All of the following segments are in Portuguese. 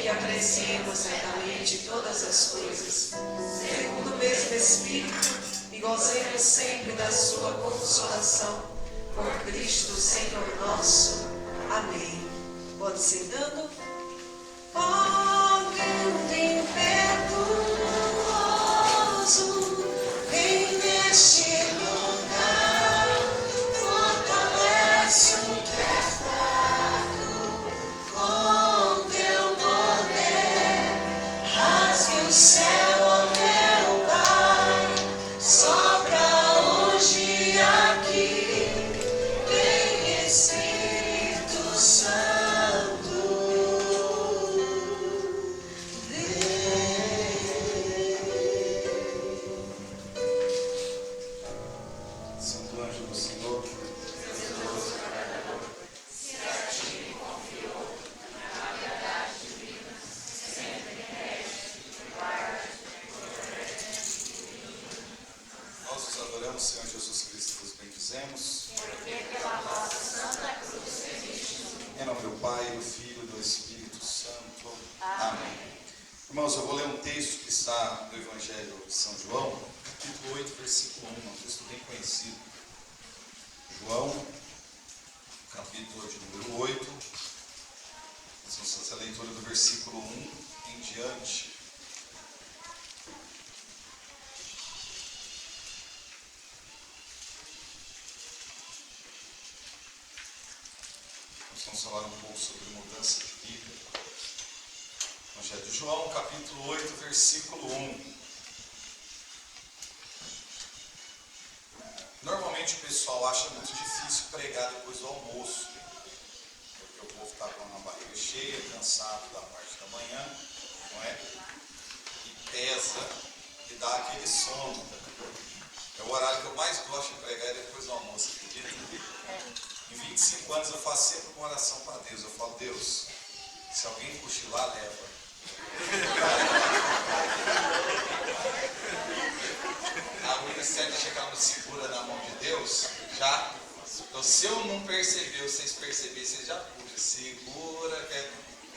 que apreciemos retamente todas as coisas, segundo o mesmo Espírito, e gozemos sempre da sua consolação. Por Cristo, Senhor nosso. Amém. Pode ser dando. Ó vento impetuoso, vem neste lugar, fortalece o que é fraco, com teu poder, rasgue o céu, ó meu Pai, sopra hoje aqui, vem Espírito Santo. Santo anjo do Senhor, nós os adoramos, Senhor Jesus Cristo, vos bendizemos. Em nome do Pai, do Filho e do Espírito Santo. Amém. Irmãos, eu vou ler um texto que está no Evangelho de São João, capítulo 8, versículo 1, um texto bem conhecido. João, capítulo de número 8. Nós vamos fazer a leitura do versículo 1 em diante. Nós vamos falar um pouco sobre mudança de vida. Evangelho de João, capítulo 8, versículo 1. Normalmente o pessoal acha muito difícil pregar depois do almoço, porque o povo está com a barriga cheia, cansado da parte da manhã, não é? E pesa e dá aquele sono. É o horário que eu mais gosto de pregar, é depois do almoço, acredita? Em 25 anos eu faço sempre uma oração para Deus. Eu falo: Deus, se alguém cochilar, leva. A única certa é chegar no segura na mão de Deus, já. Então, se eu não perceber, vocês perceberem, vocês já puxam, segura.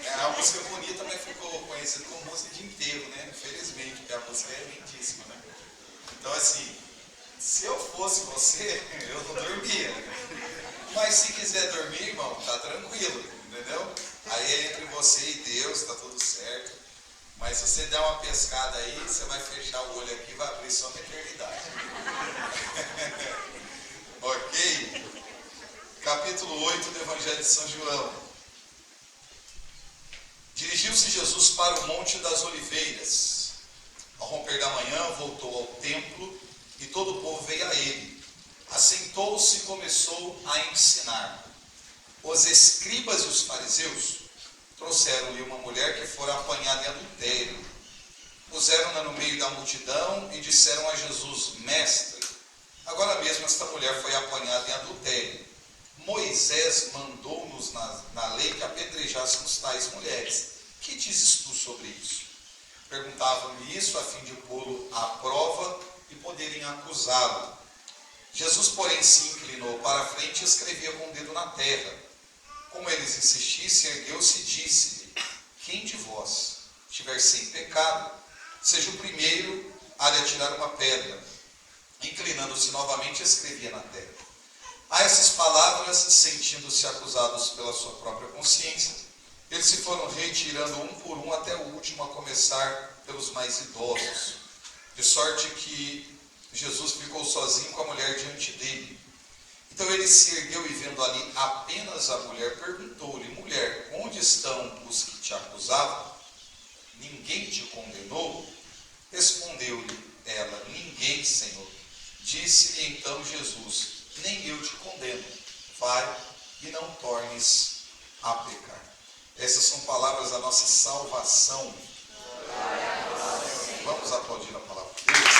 É uma música bonita, mas ficou conhecida como música de enterro, né? Infelizmente, porque a música é lindíssima, né? Então, assim, se eu fosse você, eu não dormia. Mas se quiser dormir, irmão, tá tranquilo, entendeu? Aí é entre você e Deus, tá tudo certo. Mas se você der uma pescada aí, você vai fechar o olho aqui e vai abrir só na eternidade. Ok? Capítulo 8 do Evangelho de São João. Dirigiu-se Jesus para o Monte das Oliveiras. Ao romper da manhã, voltou ao templo e todo o povo veio a ele. Assentou-se e começou a ensinar. Os escribas e os fariseus trouxeram-lhe uma mulher que fora apanhada em adultério. Puseram-na no meio da multidão e disseram a Jesus: Mestre, agora mesmo esta mulher foi apanhada em adultério. Moisés mandou-nos na lei que apedrejássemos tais mulheres. Que dizes tu sobre isso? Perguntavam-lhe isso a fim de pô-lo à prova e poderem acusá-lo. Jesus, porém, se inclinou para a frente e escrevia com o dedo na terra. Como eles insistissem, ergueu-se e disse-lhe: Quem de vós estiver sem pecado, seja o primeiro a lhe atirar uma pedra. Inclinando-se novamente, escrevia na terra. A essas palavras, sentindo-se acusados pela sua própria consciência, eles se foram retirando um por um até o último, a começar pelos mais idosos. De sorte que Jesus ficou sozinho com a mulher diante dele. Então ele se ergueu e, vendo ali apenas a mulher, perguntou-lhe: Mulher, onde estão os que te acusavam? Ninguém te condenou? Respondeu-lhe ela: Ninguém, Senhor. Disse-lhe então Jesus: Nem eu te condeno. Vai e não tornes a pecar. Essas são palavras da nossa salvação. Vamos aplaudir a palavra de Deus.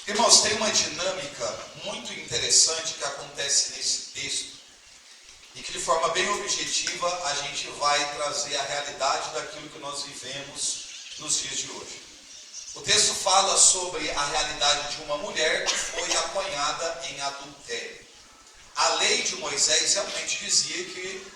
Irmãos, tem uma dinâmica muito interessante que acontece nesse texto e que de forma bem objetiva a gente vai trazer a realidade daquilo que nós vivemos nos dias de hoje. O texto fala sobre a realidade de uma mulher que foi apanhada em adultério. A lei de Moisés realmente dizia que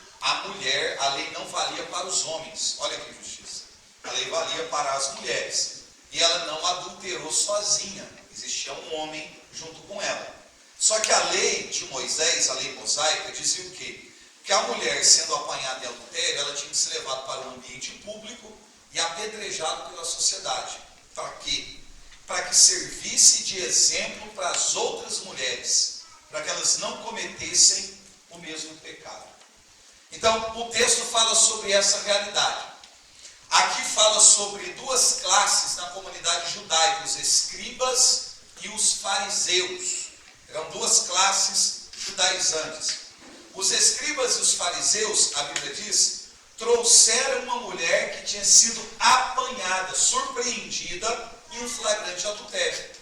a lei não valia para os homens. Olha que justiça. A lei valia para as mulheres. E ela não adulterou sozinha. Existia um homem junto com ela. Só que a lei de Moisés, a lei mosaica, dizia o quê? Que a mulher, sendo apanhada em adultério, ela tinha que ser levada para um ambiente público e apedrejada pela sociedade. Para quê? Para que servisse de exemplo para as outras mulheres, para que elas não cometessem o mesmo pecado. Então, o texto fala sobre essa realidade. Aqui fala sobre duas classes na comunidade judaica, os escribas e os fariseus. Eram duas classes judaizantes. Os escribas e os fariseus, a Bíblia diz, trouxeram uma mulher que tinha sido apanhada, surpreendida em um flagrante adultério.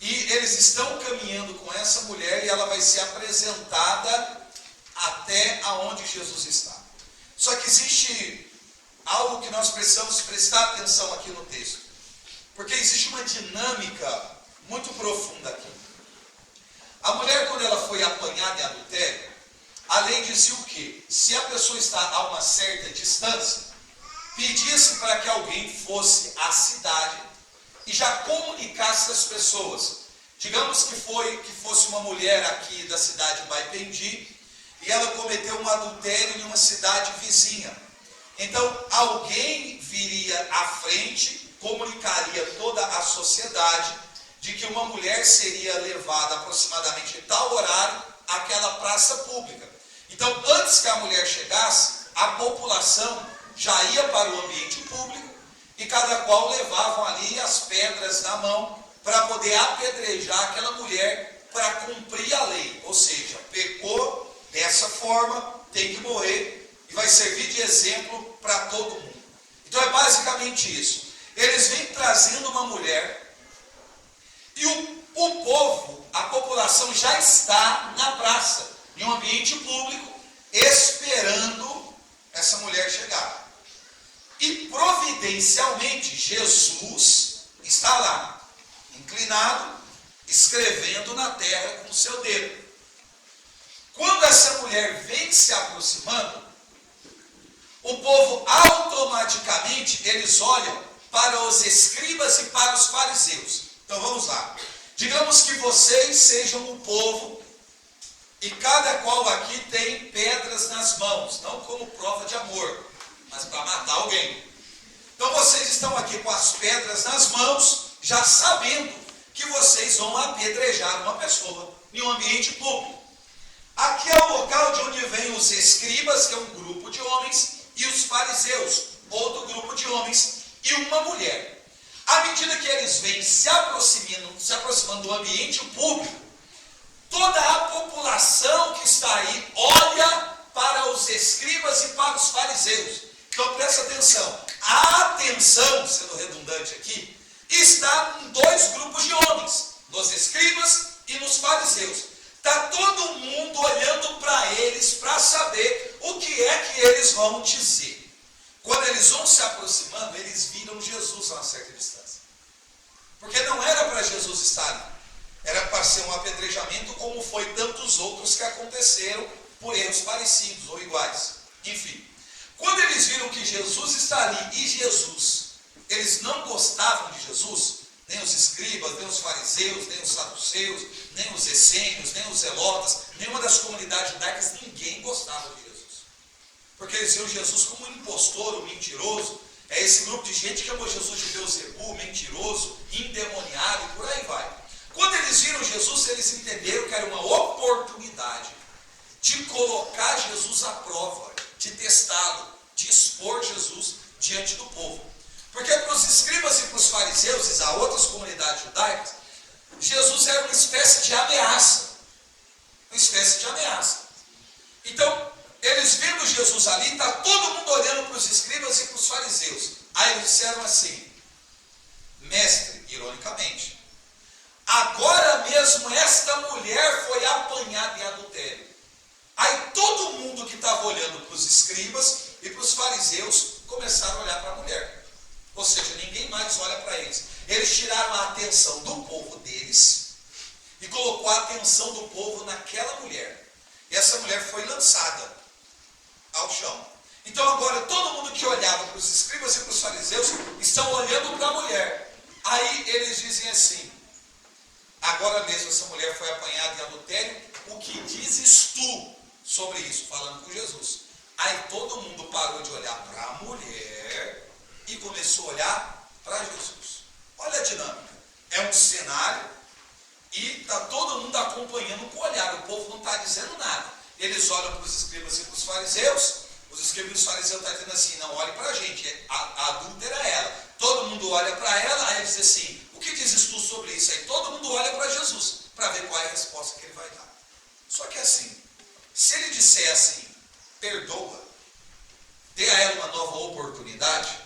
E eles estão caminhando com essa mulher e ela vai ser apresentada até aonde Jesus está. Só que existe algo que nós precisamos prestar atenção aqui no texto. Porque existe uma dinâmica muito profunda aqui. A mulher, quando ela foi apanhada em adultério, a lei dizia o quê? Se a pessoa está a uma certa distância, pedia-se para que alguém fosse à cidade e já comunicasse às pessoas. Digamos que fosse uma mulher aqui da cidade de Baipendi e ela cometeu um adultério em uma cidade vizinha. Então, alguém viria à frente, comunicaria toda a sociedade de que uma mulher seria levada aproximadamente em tal horário àquela praça pública. Então, antes que a mulher chegasse, a população já ia para o ambiente público e cada qual levavam ali as pedras na mão para poder apedrejar aquela mulher para cumprir a lei. Ou seja, pecou dessa forma, tem que morrer. E vai servir de exemplo para todo mundo. Então é basicamente isso. Eles vêm trazendo uma mulher e o povo, a população já está na praça, em um ambiente público, esperando essa mulher chegar. E providencialmente Jesus está lá, inclinado, escrevendo na terra com o seu dedo. Quando essa mulher vem se aproximando, o povo automaticamente, eles olham para os escribas e para os fariseus. Então vamos lá. Digamos que vocês sejam o povo e cada qual aqui tem pedras nas mãos, não como prova de amor, mas para matar alguém. Então vocês estão aqui com as pedras nas mãos, já sabendo que vocês vão apedrejar uma pessoa em um ambiente público. Aqui é o local de onde vêm os escribas, que é um grupo de homens, e os fariseus, outro grupo de homens, e uma mulher. À medida que eles vêm se aproximando do ambiente público, toda a população que está aí olha para os escribas e para os fariseus. Então presta atenção. A atenção, sendo redundante aqui, está em dois grupos de homens, nos escribas e nos fariseus. Está todo mundo olhando para eles para saber o que é que eles vão dizer. Quando eles vão se aproximando, eles viram Jesus a uma certa distância. Porque não era para Jesus estar ali. Era para ser um apedrejamento como foi tantos outros que aconteceram por erros parecidos ou iguais. Enfim, quando eles viram que Jesus está ali e Jesus, eles não gostavam de Jesus, nem os escribas, nem os fariseus, nem os saduceus, nem os essênios, nem os zelotas, nenhuma das comunidades judaicas, ninguém gostava de Jesus. Porque eles viam Jesus como um impostor, um mentiroso. É esse grupo de gente que chamou Jesus de Beelzebul, mentiroso, endemoniado e por aí vai. Quando eles viram Jesus, eles entenderam que era uma oportunidade de colocar Jesus à prova, de testá-lo, de expor Jesus diante do povo. Porque para os escribas e para os fariseus e a outras comunidades judaicas, Jesus era uma espécie de ameaça. Uma espécie de ameaça. Então, eles vendo Jesus ali, está todo mundo olhando para os escribas e para os fariseus. Aí eles disseram assim: mestre, ironicamente, agora mesmo esta mulher foi apanhada em adultério. Aí todo mundo que estava olhando para os escribas e para os fariseus começaram a olhar para a mulher. Ou seja, ninguém mais olha para eles. Eles tiraram a atenção do povo deles e colocou a atenção do povo naquela mulher. E essa mulher foi lançada ao chão. Então agora todo mundo que olhava para os escribas e para os fariseus estão olhando para a mulher. Aí eles dizem assim: agora mesmo essa mulher foi apanhada em adultério, o que dizes tu sobre isso? Falando com Jesus. Aí todo mundo parou de olhar para a mulher e começou a olhar para Jesus. Olha a dinâmica. É um cenário e está todo mundo acompanhando com o olhar. O povo não está dizendo nada. Eles olham para os escribas e para os fariseus. Os escribas e os fariseus estão dizendo assim: não, olhe para a gente, a adúltera é ela. Todo mundo olha para ela, aí eles dizem assim: o que dizes tu sobre isso? Aí todo mundo olha para Jesus, para ver qual é a resposta que ele vai dar. Só que assim, se ele disser assim, perdoa, dê a ela uma nova oportunidade,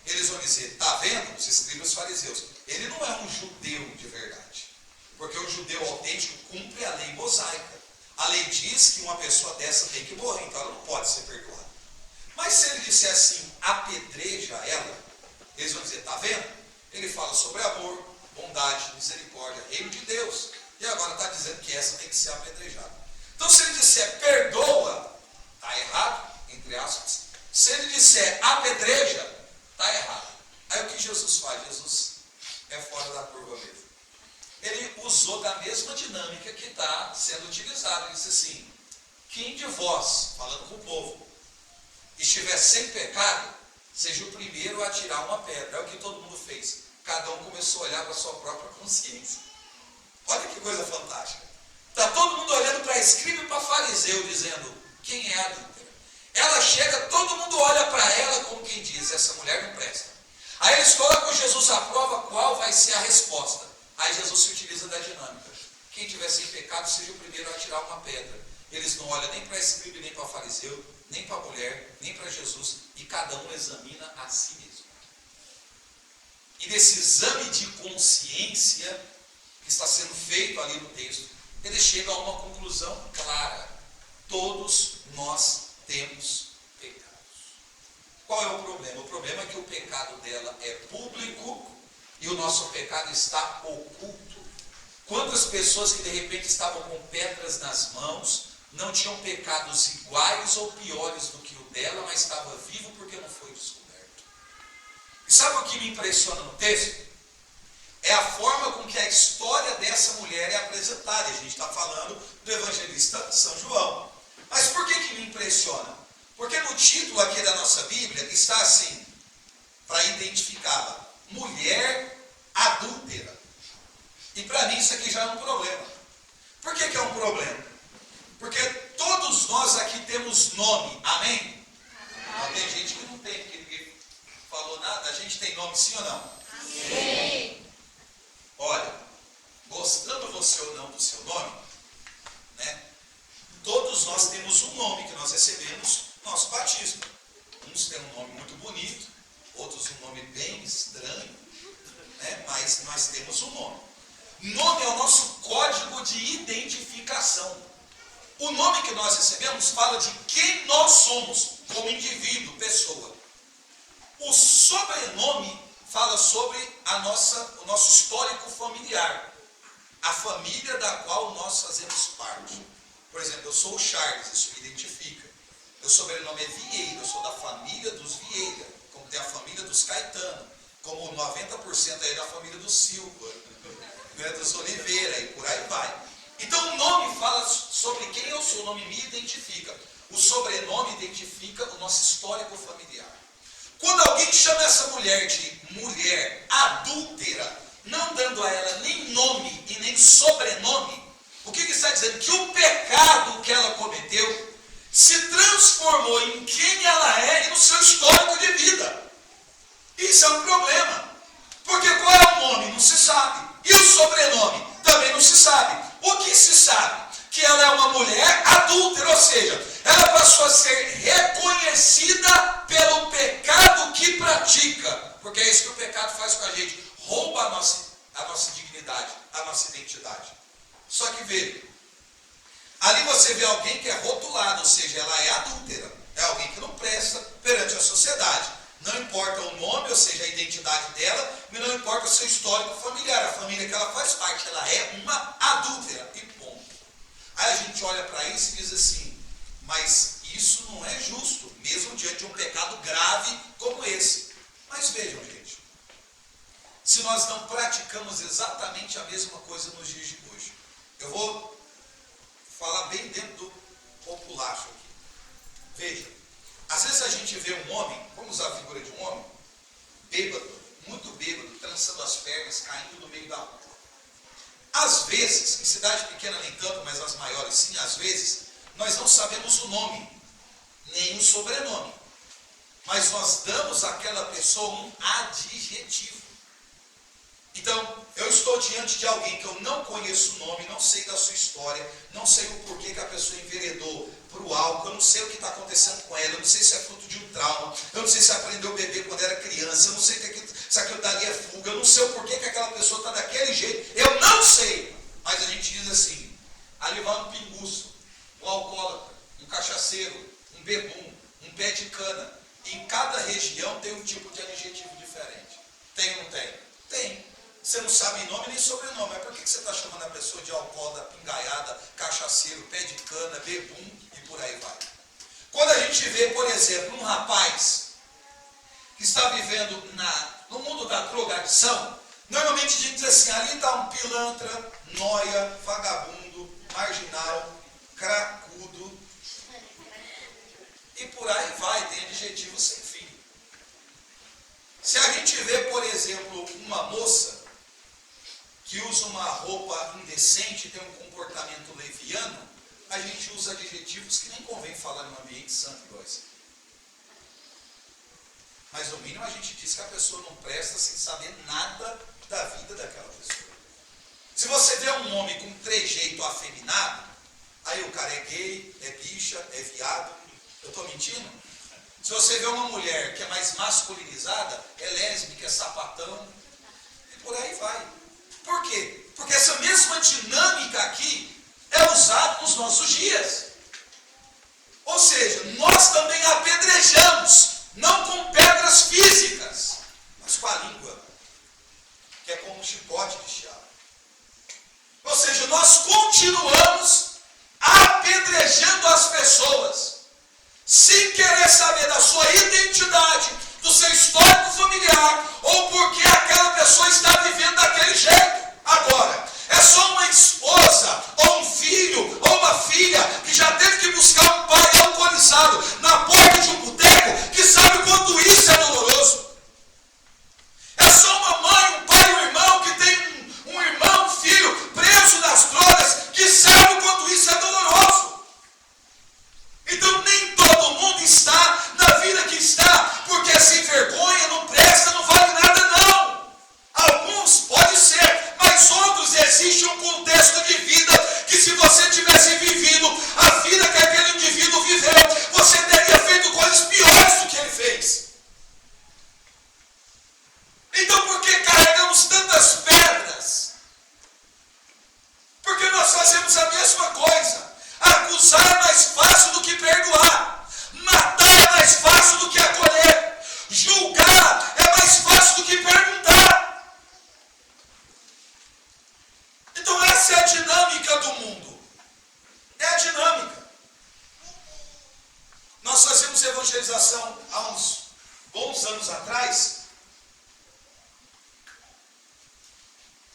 eles vão dizer: está vendo, os escribas e os fariseus, ele não é um judeu de verdade. Porque o judeu autêntico cumpre a lei mosaica. A lei diz que uma pessoa dessa tem que morrer, então ela não pode ser perdoada. Mas se ele disser assim, apedreja ela, eles vão dizer: está vendo? Ele fala sobre amor, bondade, misericórdia, reino de Deus. E agora está dizendo que essa tem que ser apedrejada. Então se ele disser perdoa, está errado, entre aspas. Se ele disser apedreja, está errado. Aí o que Jesus faz? Jesus é fora da curva mesmo. Ele usou da mesma dinâmica que está sendo utilizada. Ele disse assim: quem de vós, falando com o povo, estiver sem pecado, seja o primeiro a tirar uma pedra. É o que todo mundo fez. Cada um começou a olhar para a sua própria consciência. Olha que coisa fantástica. Está todo mundo olhando para escriba e para fariseu, dizendo: quem é a adúltera? Ela chega, todo mundo olha para ela como quem diz: essa mulher não presta. Aí eles colocam Jesus à prova, qual vai ser a resposta. Aí Jesus se utiliza da dinâmica: quem tiver sem pecado, seja o primeiro a tirar uma pedra. Eles não olham nem para a escriba, nem para o fariseu, nem para a mulher, nem para Jesus, e cada um examina a si mesmo. E nesse exame de consciência que está sendo feito ali no texto, ele chega a uma conclusão clara: todos nós temos pecados. Qual é o problema? O problema é que o pecado dela é público e o nosso pecado está oculto. Quantas pessoas que de repente estavam com pedras nas mãos, não tinham pecados iguais ou piores do que o dela, mas estava vivo porque não foi descoberto. E sabe o que me impressiona no texto? É a forma com que a história dessa mulher é apresentada. A gente está falando do evangelista São João. Mas por que me impressiona? Porque no título aqui da nossa Bíblia está assim, para identificá-la: mulher adúltera. E para mim isso aqui já é um problema. Por que é um problema? Porque todos nós aqui temos nome, amém? Não, tem gente que não tem, porque ninguém falou nada. A gente tem nome, sim ou não? Sim. Olha, gostando você ou não do seu nome, né? Todos nós temos um nome que nós recebemos no nosso batismo. Uns têm um nome muito bonito, outros um nome bem estranho, né? Mas nós temos um nome. Nome é o nosso código de identificação. O nome que nós recebemos fala de quem nós somos como indivíduo, pessoa. O sobrenome fala sobre o nosso histórico familiar, a família da qual nós fazemos parte. Por exemplo, eu sou o Charles, isso me identifica. Meu sobrenome é Vieira, eu sou da família dos Vieira, como tem a família dos Caetano, como 90% aí da família do Silva, né, dos Oliveira, e por aí vai. Então o nome fala sobre quem eu sou, o nome me identifica. O sobrenome identifica o nosso histórico familiar. Quando alguém chama essa mulher de mulher adúltera, não dando a ela nem nome e nem sobrenome, o que está dizendo? Que o pecado que ela cometeu se transformou em quem ela é e no seu histórico de vida. Isso é um problema. Porque qual é o nome? Não se sabe. E o sobrenome? Também não se sabe. O que se sabe? Que ela é uma mulher adúltera, ou seja, ela passou a ser reconhecida pelo pecado que pratica. Porque é isso que o pecado faz com a gente. Rouba a nossa dignidade, a nossa identidade. Só que veja, ali você vê alguém que é rotulado, ou seja, ela é adúltera. É alguém que não presta perante a sociedade. Não importa o nome, ou seja, a identidade dela, e não importa o seu histórico familiar, a família que ela faz parte, ela é uma adúltera, e ponto. Aí a gente olha para isso e diz assim, mas isso não é justo, mesmo diante de um pecado grave como esse. Mas vejam, gente, se nós não praticamos exatamente a mesma coisa nos dias de hoje, eu vou falar bem dentro do populacho aqui. Veja, às vezes a gente vê um homem, vamos usar a figura de um homem, bêbado, muito bêbado, trançando as pernas, caindo no meio da rua. Às vezes, em cidade pequena nem tanto, mas as maiores sim, às vezes, nós não sabemos o nome, nem o sobrenome. Mas nós damos àquela pessoa um adjetivo. Então, eu estou diante de alguém que eu não conheço o nome, não sei da sua história, não sei o porquê que a pessoa enveredou para o álcool, eu não sei o que está acontecendo com ela, eu não sei se é fruto de um trauma, eu não sei se aprendeu a beber quando era criança, eu não sei se aquilo dali é fuga, eu não sei o porquê que aquela pessoa está daquele jeito, eu não sei. Mas a gente diz assim, ali vai um pinguço, um alcoólatra, um cachaceiro, um bebum, um pé de cana. Em cada região tem um tipo de adjetivo diferente. Tem ou não tem? Tem. Você não sabe nome nem sobrenome. Mas por que você está chamando a pessoa de alcoólatra, pingaiada, cachaceiro, pé de cana, bebum e por aí vai? Quando a gente vê, por exemplo, um rapaz que está vivendo no mundo da drogadição, normalmente a gente diz assim, ali está um pilantra, nóia, vagabundo, marginal, cracudo, e por aí vai, tem adjetivos sem fim. Se a gente vê, por exemplo, uma moça que usa uma roupa indecente, tem um comportamento leviano, a gente usa adjetivos que nem convém falar em um ambiente santo igual esse. Mas no mínimo a gente diz que a pessoa não presta sem saber nada da vida daquela pessoa. Se você vê um homem com trejeito afeminado, aí o cara é gay, é bicha, é viado. Eu estou mentindo? Se você vê uma mulher que é mais masculinizada, é lésbica, é sapatão, e por aí vai. Por quê? Porque essa mesma dinâmica aqui é usada nos nossos dias. Ou seja, nós também apedrejamos, não com pedras físicas, mas com a língua, que é como um chicote de chiado. Ou seja, nós continuamos apedrejando as pessoas, sem querer saber da sua identidade, do seu histórico familiar, ou porque aquela pessoa está vivendo daquele jeito. Agora, é só uma esposa, ou um filho, ou uma filha, que já teve que buscar um pai alcoolizado na porta de um boteco, que sabe quanto isso é doloroso. É só uma mãe, um pai, um irmão, que tem um irmão, um filho, preso nas drogas, que sabe o quanto isso é doloroso. Então nem todo mundo está na vida que está, porque é sem vergonha, não presta, não vale nada não. Alguns pode ser, mas outros existe um contexto de vida que se você tivesse vivido a vida que aquele indivíduo viveu, você teria feito coisas piores do que ele fez. Então por que carregamos tantas pedras? Porque nós fazemos a mesma coisa. Acusar é mais fácil do que perdoar. Matar é mais fácil do que acolher. Julgar é mais fácil do que perguntar. Então essa é a dinâmica do mundo. É a dinâmica. Nós fazemos evangelização há uns bons anos atrás.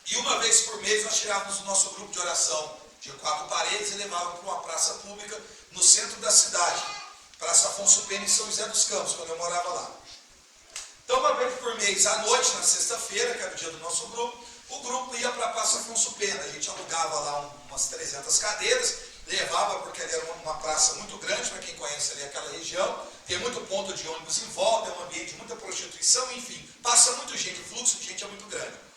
E uma vez por mês nós tirávamos o nosso grupo de oração de 4 paredes e levávamos para uma praça pública no centro da cidade. Praça Afonso Pena em São José dos Campos, quando eu morava lá. Então uma vez por mês, à noite, na sexta-feira, que era o dia do nosso grupo, o grupo ia para a Praça Afonso Pena. A gente alugava lá umas 300 cadeiras, levava, porque ali era uma praça muito grande, para quem conhece ali aquela região, tem muito ponto de ônibus em volta, é um ambiente de muita prostituição, enfim, passa muita gente, o fluxo de gente é muito grande.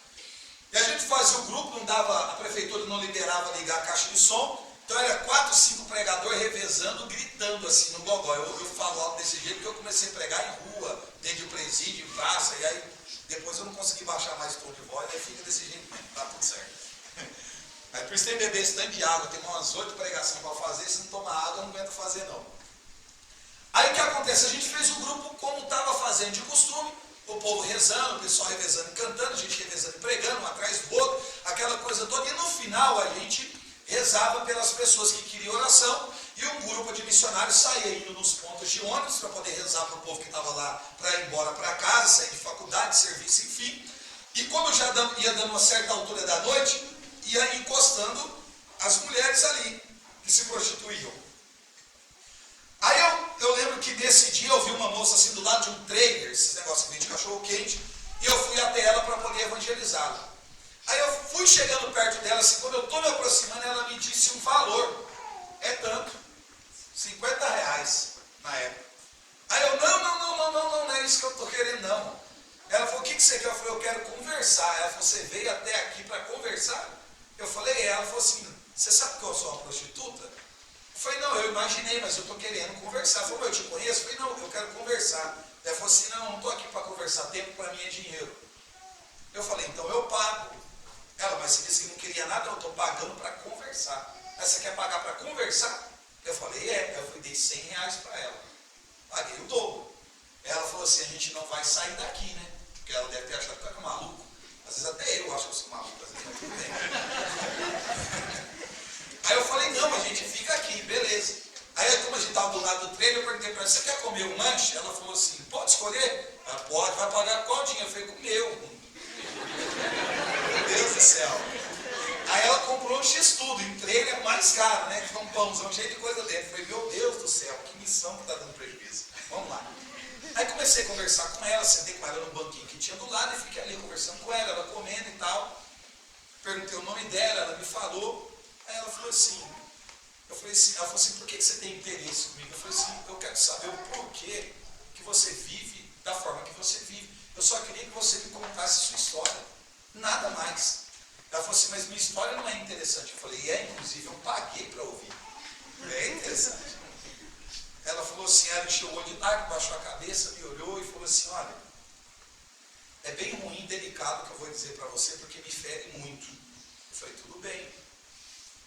E a gente fazia o grupo, não dava, a prefeitura não liberava ligar a caixa de som, então era 4, 5 pregadores revezando, gritando assim no gogó. Eu falo alto desse jeito porque eu comecei a pregar em rua, dentro de presídio, em praça, e aí depois eu não consegui baixar mais o tom de voz, aí fica desse jeito mesmo, tá tudo certo. Mas por isso tem beber esse tanto de água, tem umas 8 pregações para fazer, se não tomar água eu não aguento fazer não. Aí o que acontece? A gente fez o grupo como estava fazendo de costume, o povo rezando, o pessoal revezando e cantando, a gente revezando e pregando, um atrás do outro, aquela coisa toda. E no final a gente rezava pelas pessoas que queriam oração, e um grupo de missionários saía indo nos pontos de ônibus para poder rezar para o povo que estava lá para ir embora para casa, sair de faculdade, serviço, enfim. E quando já ia dando uma certa altura da noite, ia encostando as mulheres ali, que se prostituíam. Aí eu lembro que nesse dia eu vi uma moça assim do lado de um trailer, esses negócios que vende cachorro quente, e eu fui até ela para poder evangelizá-la. Aí eu fui chegando perto dela, assim, quando eu estou me aproximando, ela me disse um valor. É tanto, R$50 na época. Aí eu, não é isso que eu estou querendo, não. Ela falou, o que você quer? Eu falei, eu quero conversar. Ela falou, você veio até aqui para conversar? Eu falei, ela falou assim, você sabe que eu sou uma prostituta? Eu falei, não, eu imaginei, mas eu estou querendo conversar. Ela falou, eu te conheço? Eu falei, não, eu quero conversar. Ela falou assim, não estou aqui para conversar, tempo para mim é dinheiro. Eu falei, então eu pago. Ela, mas você disse que não queria nada, eu estou pagando para conversar. Mas você quer pagar para conversar? Eu falei, eu fui, dei R$100 para ela. Paguei o dobro. Ela falou assim, a gente não vai sair daqui, né? Porque ela deve ter achado que eu era maluco. Às vezes até eu acho que eu sou maluco, às vezes, mas tudo bem. Aí eu falei, não, a gente fica aqui, beleza. Aí como a gente estava do lado do trailer, eu perguntei para ela, você quer comer um lanche? Ela falou assim, pode escolher? Ela, pode, vai pagar qual dinheiro? Eu falei, com o meu. Meu Deus do céu. Aí ela comprou um X-Tudo, em trailer é mais caro, né? Que é um pãozão cheio de coisa dentro. Eu falei, meu Deus do céu, que missão que está dando prejuízo. Vamos lá. Aí comecei a conversar com ela, sentei com ela no banquinho que tinha do lado e fiquei ali conversando com ela, ela comendo e tal. Perguntei o nome dela, ela me falou. Aí ela falou assim, ela falou assim, por que você tem interesse comigo? Eu falei assim, eu quero saber o porquê que você vive da forma que você vive. Eu só queria que você me contasse sua história. Nada mais. Ela falou assim, mas minha história não é interessante. Eu falei, inclusive eu paguei para ouvir. É interessante. Ela falou assim, ela encheu o olho de lágrimas, baixou a cabeça, me olhou e falou assim, olha, é bem ruim, delicado o que eu vou dizer para você, porque me fere muito. Eu falei, tudo bem. Eu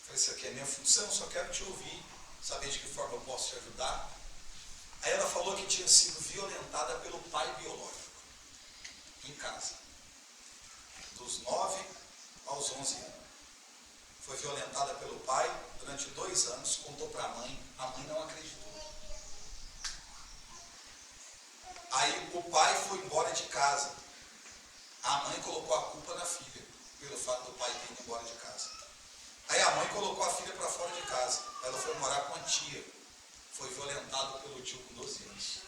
falei, isso aqui é minha função, só quero te ouvir, saber de que forma eu posso te ajudar. Aí ela falou que tinha sido violentada pelo pai biológico, em casa, dos 9 aos 11 anos. Foi violentada pelo pai durante 2 anos, contou para a mãe não acreditou. Aí o pai foi embora de casa. A mãe colocou a culpa na filha, pelo fato do pai ter ido embora de casa. Aí a mãe colocou a filha para fora de casa. Ela foi morar com a tia. Foi violentado pelo tio com 12 anos.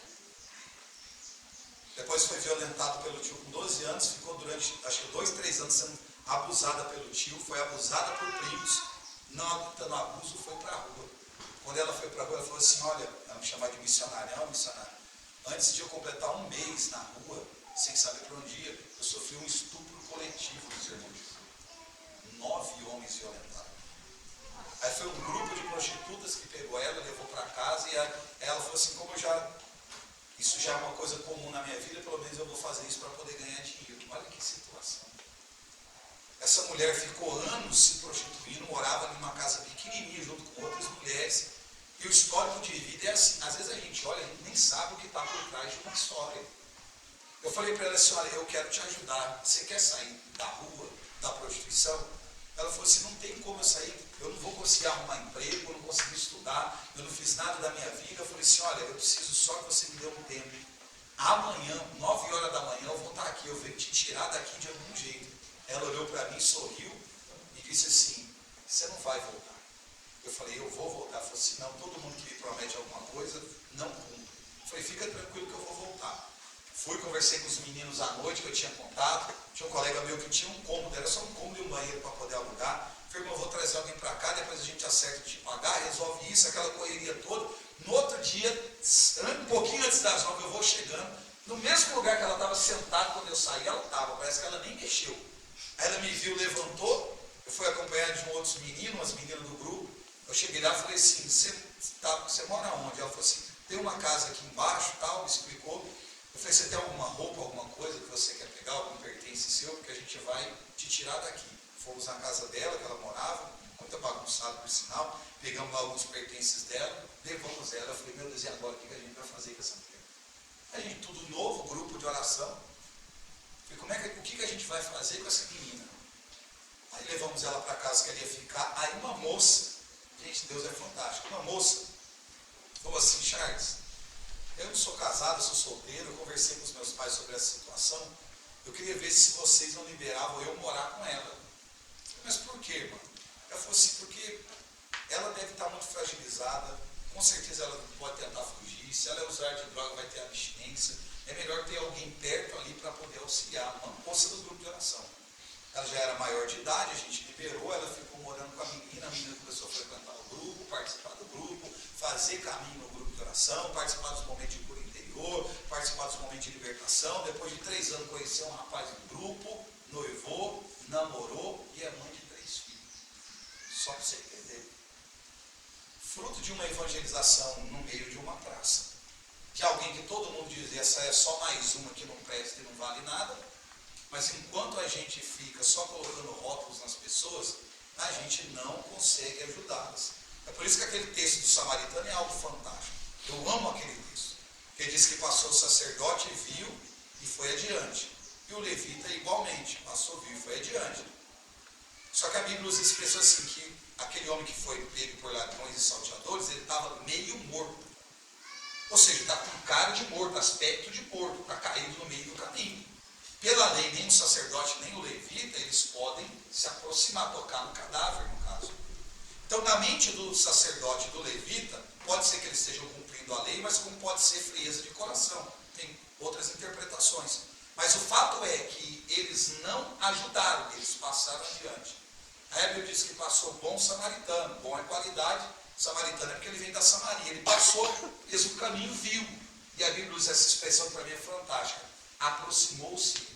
Depois foi violentado pelo tio com 12 anos, ficou durante, acho que 2, 3 anos sendo abusada pelo tio, foi abusada por primos, não aguentando abuso, foi para a rua. Quando ela foi para a rua, ela falou assim, olha, ela me chamava de missionária, missionária. Antes de eu completar 1 mês na rua, sem saber para onde ia, eu sofri um estupro coletivo dos irmãos. 9 homens violentados. Aí foi um grupo de prostitutas que pegou ela, levou para casa, e ela falou assim, como isso já é uma coisa comum na minha vida, pelo menos eu vou fazer isso para poder ganhar dinheiro. Olha que situação. Essa mulher ficou anos se prostituindo, morava numa casa pequenininha junto com outras mulheres. E o histórico de vida é assim, às vezes a gente olha, a gente nem sabe o que está por trás de uma história. Eu falei para ela assim, olha, eu quero te ajudar, você quer sair da rua, da prostituição? Ela falou assim, não tem como eu sair, eu não vou conseguir arrumar emprego, eu não consegui estudar, eu não fiz nada da minha vida. Eu falei assim, olha, eu preciso só que você me dê um tempo. Amanhã, 9 horas da manhã, eu vou estar aqui, eu venho te tirar daqui de algum jeito. Ela olhou para mim, sorriu e disse assim, você não vai voltar. Eu falei, eu vou voltar. Ela falou assim, não, todo mundo que me promete alguma coisa, não cumpre. Eu falei, fica tranquilo que eu vou voltar. Fui, conversei com os meninos à noite, que eu tinha contato. Tinha um colega meu que tinha um cômodo, era só um cômodo e um banheiro para poder alugar. Falei, eu vou trazer alguém para cá, depois a gente acerta de pagar, resolve isso, aquela correria toda. No outro dia, um pouquinho antes das 9, eu vou chegando. No mesmo lugar que ela estava sentada quando eu saí, ela estava, parece que ela nem mexeu. Aí ela me viu, levantou, eu fui acompanhado de um outros meninos, umas meninas do grupo. Eu cheguei lá e falei assim, você mora onde? Ela falou assim, tem uma casa aqui embaixo, tal, me explicou. Eu falei, você tem alguma roupa, alguma coisa que você quer pegar, algum pertence seu, porque a gente vai te tirar daqui. Fomos na casa dela, que ela morava, muito bagunçado por sinal, pegamos lá alguns pertences dela, levamos ela. Eu falei, meu Deus, e agora o que a gente vai fazer com essa mulher? A gente, tudo novo, grupo de oração. Eu falei, o que a gente vai fazer com essa menina? Aí levamos ela para casa que ela ia ficar. Aí uma moça, gente, Deus é fantástico, uma moça falou assim: Charles, eu não sou casado, eu sou solteiro, eu conversei com os meus pais sobre essa situação, eu queria ver se vocês não liberavam eu morar com ela. Mas por quê, irmão? Ela falou assim: porque ela deve estar muito fragilizada, com certeza ela não pode tentar fugir, se ela usar de droga vai ter abstinência, é melhor ter alguém perto ali para poder auxiliar, uma moça do grupo de oração. Ela já era maior de idade, a gente liberou, ela ficou morando com a menina começou a frequentar o grupo, participar do grupo, fazer caminho no grupo de oração, participar dos momentos de cura interior, participar dos momentos de libertação. Depois de 3 anos conheceu um rapaz no grupo, noivou, namorou e é mãe de 3 filhos. Só para você entender. Fruto de uma evangelização no meio de uma praça. Que alguém que todo mundo dizia, essa é só mais uma que não presta e não vale nada. Mas enquanto a gente fica só colocando rótulos nas pessoas, a gente não consegue ajudá-las. É por isso que aquele texto do samaritano é algo fantástico. Eu amo aquele texto. Porque diz que passou o sacerdote, viu e foi adiante. E o levita igualmente, passou, viu e foi adiante. Só que a Bíblia usa a expressão assim, que aquele homem que foi pego por ladrões e salteadores, ele estava meio morto. Ou seja, está com cara de morto, aspecto de morto, está caído no meio do caminho. Pela lei, nem o sacerdote, nem o levita, eles podem se aproximar, tocar no cadáver, no caso. Então, na mente do sacerdote e do levita, pode ser que eles estejam cumprindo a lei, mas como pode ser frieza de coração. Tem outras interpretações. Mas o fato é que eles não ajudaram, eles passaram adiante. A Bíblia diz que passou bom samaritano, bom é qualidade, samaritano é porque ele vem da Samaria. Ele passou, fez o caminho, viu. E a Bíblia usa essa expressão que para mim é fantástica. Aproximou-se.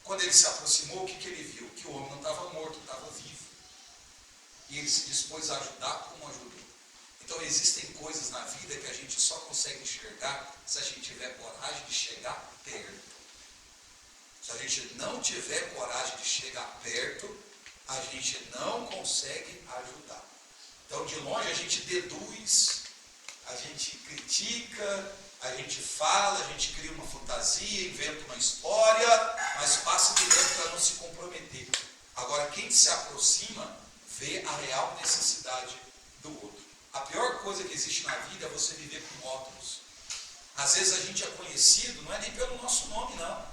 Quando ele se aproximou, o que ele viu? Que o homem não estava morto, estava vivo. E ele se dispôs a ajudar como ajudou. Então existem coisas na vida que a gente só consegue enxergar se a gente tiver coragem de chegar perto. Se a gente não tiver coragem de chegar perto, a gente não consegue ajudar. Então de longe a gente deduz, a gente critica, a gente fala, a gente cria uma fantasia, inventa uma história, mas passa direto para não se comprometer. Agora, quem se aproxima, vê a real necessidade do outro. A pior coisa que existe na vida é você viver com rótulos. Às vezes a gente é conhecido, não é nem pelo nosso nome, não.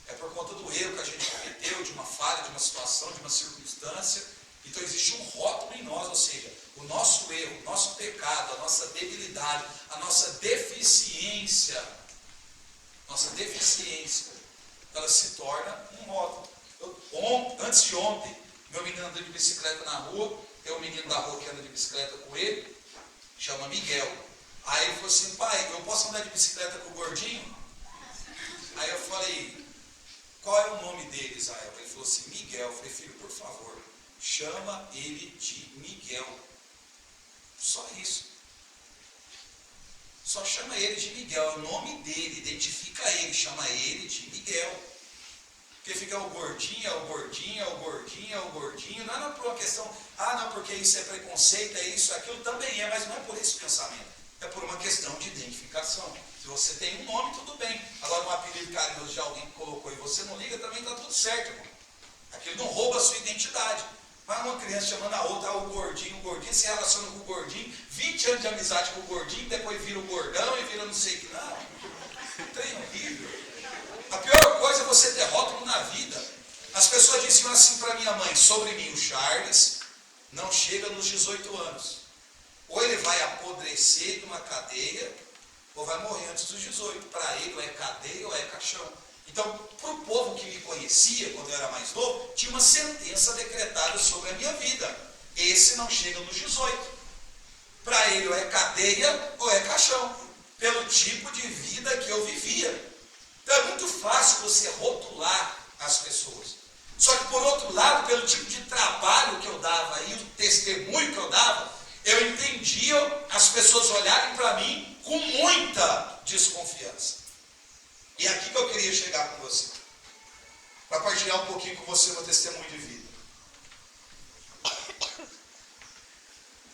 É por conta do erro que a gente cometeu, de uma falha, de uma situação, de uma circunstância. Então existe um rótulo em nós, ou seja, o nosso erro, o nosso pecado, a nossa debilidade, a nossa deficiência, ela se torna um rótulo. Antes de ontem, meu menino andou de bicicleta na rua, tem um menino da rua que anda de bicicleta com ele, chama Miguel. Aí ele falou assim: pai, eu posso andar de bicicleta com o gordinho? Aí eu falei: qual é o nome dele, Israel? Ele falou assim: Miguel. Eu falei: filho, por favor, chama ele de Miguel. Só isso. Só chama ele de Miguel, é o nome dele, identifica ele, chama ele de Miguel. Porque fica o gordinho, é o gordinho, é o gordinho, é o gordinho. Não é por uma questão, não, porque isso é preconceito, é isso, aquilo também é, mas não é por esse pensamento. É por uma questão de identificação. Se você tem um nome, tudo bem. Agora, um apelido carinhoso de alguém que colocou e você não liga, também está tudo certo, irmão. Aquilo não rouba a sua identidade. Mas uma criança chamando a outra, o gordinho se relaciona com o gordinho, 20 anos de amizade com o gordinho, depois vira o gordão e vira não sei o que. Não, tem horrível. A pior coisa é você ter rótulo na vida. As pessoas diziam assim para minha mãe, sobre mim: o Charles não chega nos 18 anos. Ou ele vai apodrecer numa cadeia, ou vai morrer antes dos 18. Para ele, ou é cadeia ou é caixão. Então, para o povo que me conhecia, quando eu era mais novo, tinha uma sentença decretada sobre a minha vida. Esse não chega nos 18. Para ele, ou é cadeia ou é caixão. Pelo tipo de vida que eu vivia. Então, é muito fácil você rotular as pessoas. Só que, por outro lado, pelo tipo de trabalho que eu dava e o testemunho que eu dava, eu entendia as pessoas olharem para mim com muita desconfiança. E é aqui que eu queria chegar com você, para partilhar um pouquinho com você o meu testemunho de vida.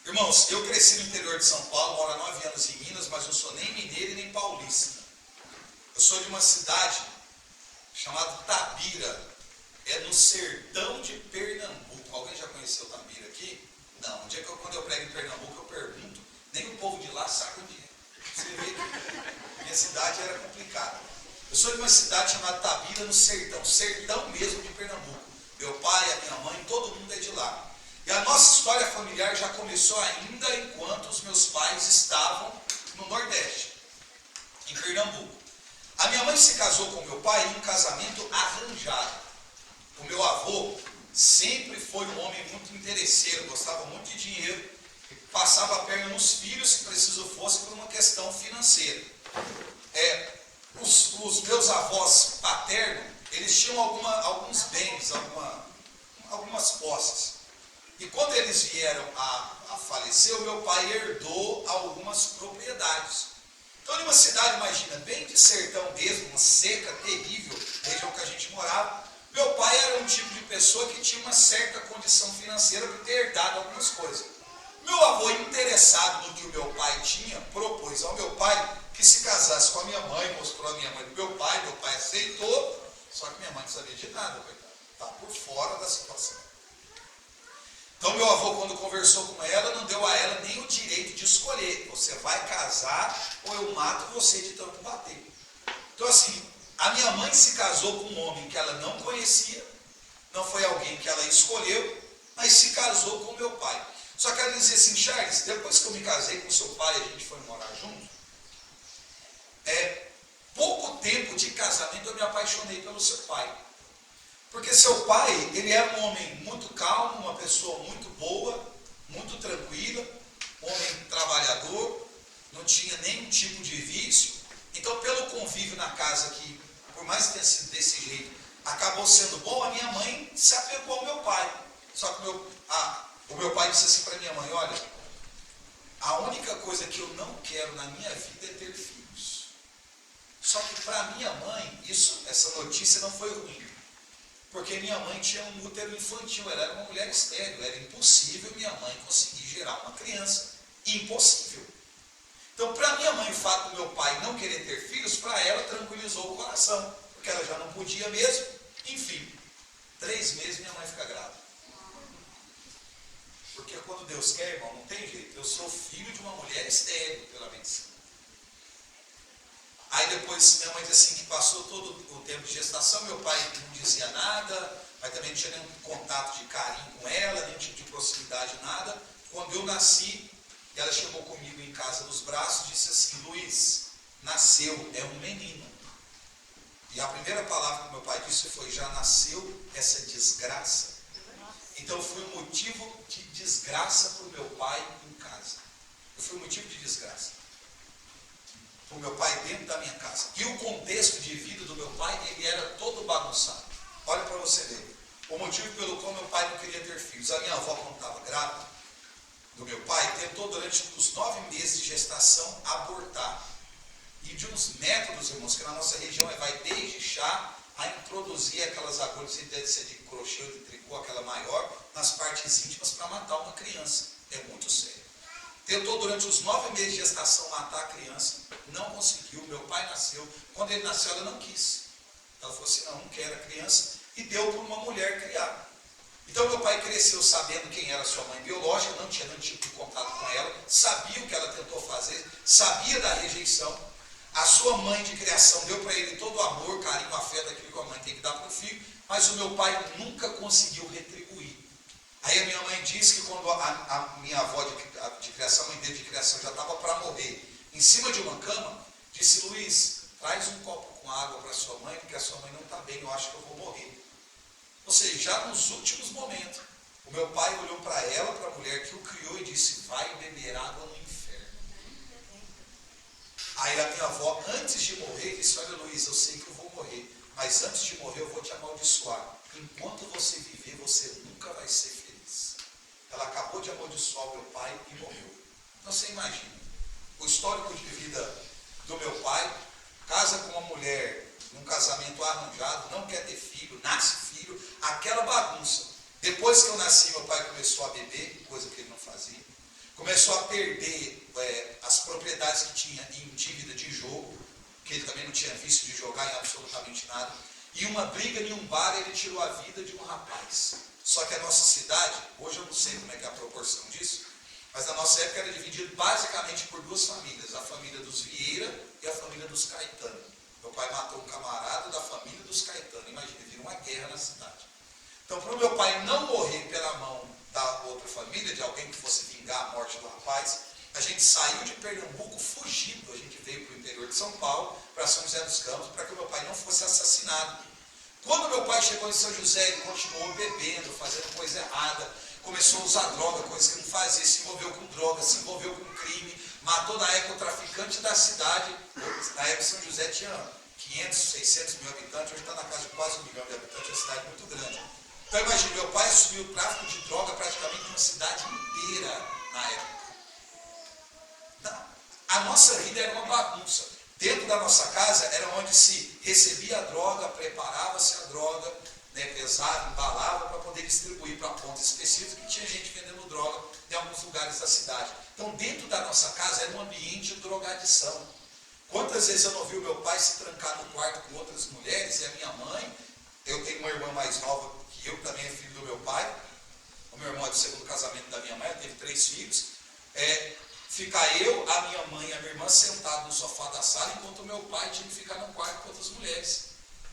Irmãos, eu cresci no interior de São Paulo, moro há 9 anos em Minas, mas não sou nem mineiro e nem paulista. Eu sou de uma cidade chamada Tabira, é no sertão de Pernambuco. Alguém já conheceu Tambira aqui? Não. Um dia quando eu prego em Pernambuco, eu pergunto, nem o povo de lá sabe onde é. Você vê que minha cidade era complicada. Eu sou de uma cidade chamada Tambira, no sertão mesmo de Pernambuco. Meu pai, a minha mãe, todo mundo é de lá. E a nossa história familiar já começou ainda enquanto os meus pais estavam no Nordeste, em Pernambuco. A minha mãe se casou com meu pai em um casamento arranjado. O meu avô sempre foi um homem muito interesseiro, gostava muito de dinheiro, e passava a perna nos filhos, se preciso fosse, por uma questão financeira. Os meus avós paternos, eles tinham alguns bens, algumas posses. E quando eles vieram a falecer, o meu pai herdou algumas propriedades. Então, em uma cidade, imagina, bem de sertão mesmo, uma seca terrível, região que a gente morava, meu pai era um tipo de pessoa que tinha uma certa condição financeira por ter herdado algumas coisas. Meu avô, interessado no que o meu pai tinha, propôs ao meu pai que se casasse com a minha mãe, mostrou a minha mãe para meu pai aceitou, só que minha mãe não sabia de nada, está por fora da situação. Então meu avô, quando conversou com ela, não deu a ela nem o direito de escolher, você vai casar ou eu mato você de tanto bater. Então assim, a minha mãe se casou com um homem que ela não conhecia, não foi alguém que ela escolheu, mas se casou com meu pai. Só que ela dizia assim, Charles, depois que eu me casei com seu pai, a gente foi morar junto, pouco tempo de casamento eu me apaixonei pelo seu pai. Porque seu pai, ele era um homem muito calmo, uma pessoa muito boa, muito tranquila, um homem trabalhador, não tinha nenhum tipo de vício. Então, pelo convívio na casa, que por mais que tenha sido desse jeito, acabou sendo bom, a minha mãe se apegou ao meu pai. Só que o meu pai disse assim para minha mãe, olha, a única coisa que eu não quero na minha vida é ter filhos. Só que para minha mãe, essa notícia não foi ruim. Porque minha mãe tinha um útero infantil, ela era uma mulher estéril, era impossível minha mãe conseguir gerar uma criança. Impossível. Então, para minha mãe, o fato do meu pai não querer ter filhos, para ela tranquilizou o coração, porque ela já não podia mesmo. Enfim, 3 meses minha mãe fica grávida. Porque quando Deus quer, irmão, não tem jeito. Eu sou filho de uma mulher estéril pela medicina. Aí depois minha mãe disse assim, que passou todo o tempo de gestação, meu pai não dizia nada, mas também não tinha nenhum contato de carinho com ela, nenhum tipo de proximidade, nada. Quando eu nasci, ela chegou comigo em casa nos braços e disse assim, Luiz, nasceu, é um menino. E a primeira palavra que meu pai disse foi, já nasceu essa desgraça. Então foi um motivo de desgraça para o meu pai em casa. Eu fui um motivo de desgraça para o meu pai dentro da minha casa. E o contexto de vida do meu pai, ele era todo bagunçado. Olha para você ver. O motivo pelo qual meu pai não queria ter filhos. A minha avó, quando estava grávida do meu pai, tentou durante os 9 meses de gestação abortar. E de uns métodos, irmãos, que na nossa região vai desde chá a introduzir aquelas agulhas, deve ser de crochê ou de tricô, aquela maior, nas partes íntimas para matar uma criança. É muito sério. Tentou durante os 9 meses de gestação matar a criança, não conseguiu, meu pai nasceu, quando ele nasceu ela não quis. Ela falou assim, não quero a criança, e deu para uma mulher criar. Então meu pai cresceu sabendo quem era sua mãe biológica, não tinha nenhum tipo de contato com ela, sabia o que ela tentou fazer, sabia da rejeição. A sua mãe de criação deu para ele todo o amor, carinho, afeto, aquilo que a mãe tem que dar para o filho, mas o meu pai nunca conseguiu retribuir. Aí a minha mãe disse que quando a minha avó de criação, a mãe dele de criação, já estava para morrer, em cima de uma cama, disse, Luiz, traz um copo com água para sua mãe, porque a sua mãe não está bem, eu acho que eu vou morrer. Ou seja, já nos últimos momentos, o meu pai olhou para ela, para a mulher que o criou e disse, vai beber água no inferno. Aí a minha avó, antes de morrer, disse, olha Luiz, eu sei que eu vou morrer, mas antes de morrer eu vou te amaldiçoar. Enquanto você viver, você nunca vai ser feliz. Ela acabou de amaldiçoar o meu pai e morreu. Então você imagina, o histórico de vida do meu pai, casa com uma mulher, num casamento arranjado, não quer ter filho, nasce filho, aquela bagunça. Depois que eu nasci, meu pai começou a beber, coisa que ele não fazia. Começou a perder as propriedades que tinha em dívida de jogo, que ele também não tinha vício de jogar em absolutamente nada. E uma briga em um bar, ele tirou a vida de um rapaz. Só que a nossa cidade, hoje eu não sei como é que é a proporção disso, mas na nossa época era dividido basicamente por duas famílias, a família dos Vieira e a família dos Caetano. Meu pai matou um camarada da família dos Caetano, imagina, virou uma guerra na cidade. Então, para o meu pai não morrer pela mão da outra família, de alguém que fosse vingar a morte do rapaz, a gente saiu de Pernambuco fugido, a gente veio para o interior de São Paulo, para São José dos Campos, para que o meu pai não fosse assassinado. Quando meu pai chegou em São José, ele continuou bebendo, fazendo coisa errada, começou a usar droga, coisa que não fazia, se envolveu com droga, se envolveu com crime, matou na época o traficante da cidade. Na época São José tinha 500, 600 mil habitantes, hoje está na casa de quase 1 milhão de habitantes, é uma cidade muito grande. Então imagine, meu pai assumiu o tráfico de droga praticamente uma cidade inteira na época. Não, a nossa vida era uma bagunça. Dentro da nossa casa era onde se recebia a droga, preparava-se a droga, pesava, embalava para poder distribuir para pontos específicos, que tinha gente vendendo droga em alguns lugares da cidade. Então dentro da nossa casa era um ambiente de drogadição. Quantas vezes eu não vi o meu pai se trancar no quarto com outras mulheres e a minha mãe, eu tenho uma irmã mais nova que eu, também é filho do meu pai, o meu irmão é do segundo casamento da minha mãe, ela teve 3 filhos, ficar eu, a minha mãe e a minha irmã sentados no sofá da sala, enquanto o meu pai tinha que ficar no quarto com outras mulheres.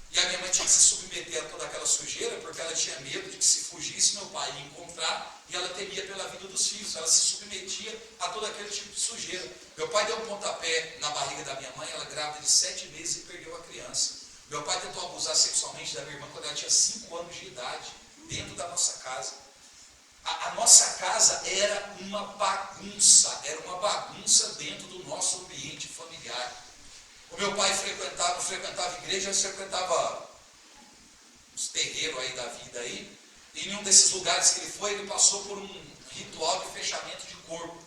E a minha mãe tinha que se submeter a toda aquela sujeira, porque ela tinha medo de que se fugisse meu pai ia encontrar, e ela temia pela vida dos filhos, ela se submetia a todo aquele tipo de sujeira. Meu pai deu um pontapé na barriga da minha mãe, ela grávida de 7 meses e perdeu a criança. Meu pai tentou abusar sexualmente da minha irmã quando ela tinha 5 anos de idade, dentro da nossa casa. A nossa casa era uma bagunça dentro do nosso ambiente familiar. O meu pai não frequentava igreja, ele frequentava os terreiros aí da vida aí, e em um desses lugares que ele foi, ele passou por um ritual de fechamento de corpo.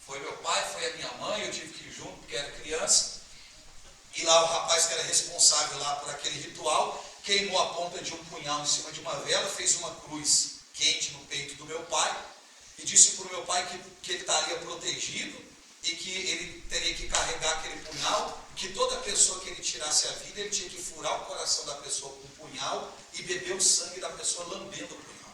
Foi meu pai, foi a minha mãe, eu tive que ir junto, porque era criança, e lá o rapaz que era responsável lá por aquele ritual, queimou a ponta de um punhal em cima de uma vela, fez uma cruz quente no peito do meu pai, e disse para o meu pai que ele estaria protegido, e que ele teria que carregar aquele punhal, que toda pessoa que ele tirasse a vida, ele tinha que furar o coração da pessoa com um punhal e beber o sangue da pessoa lambendo o punhal.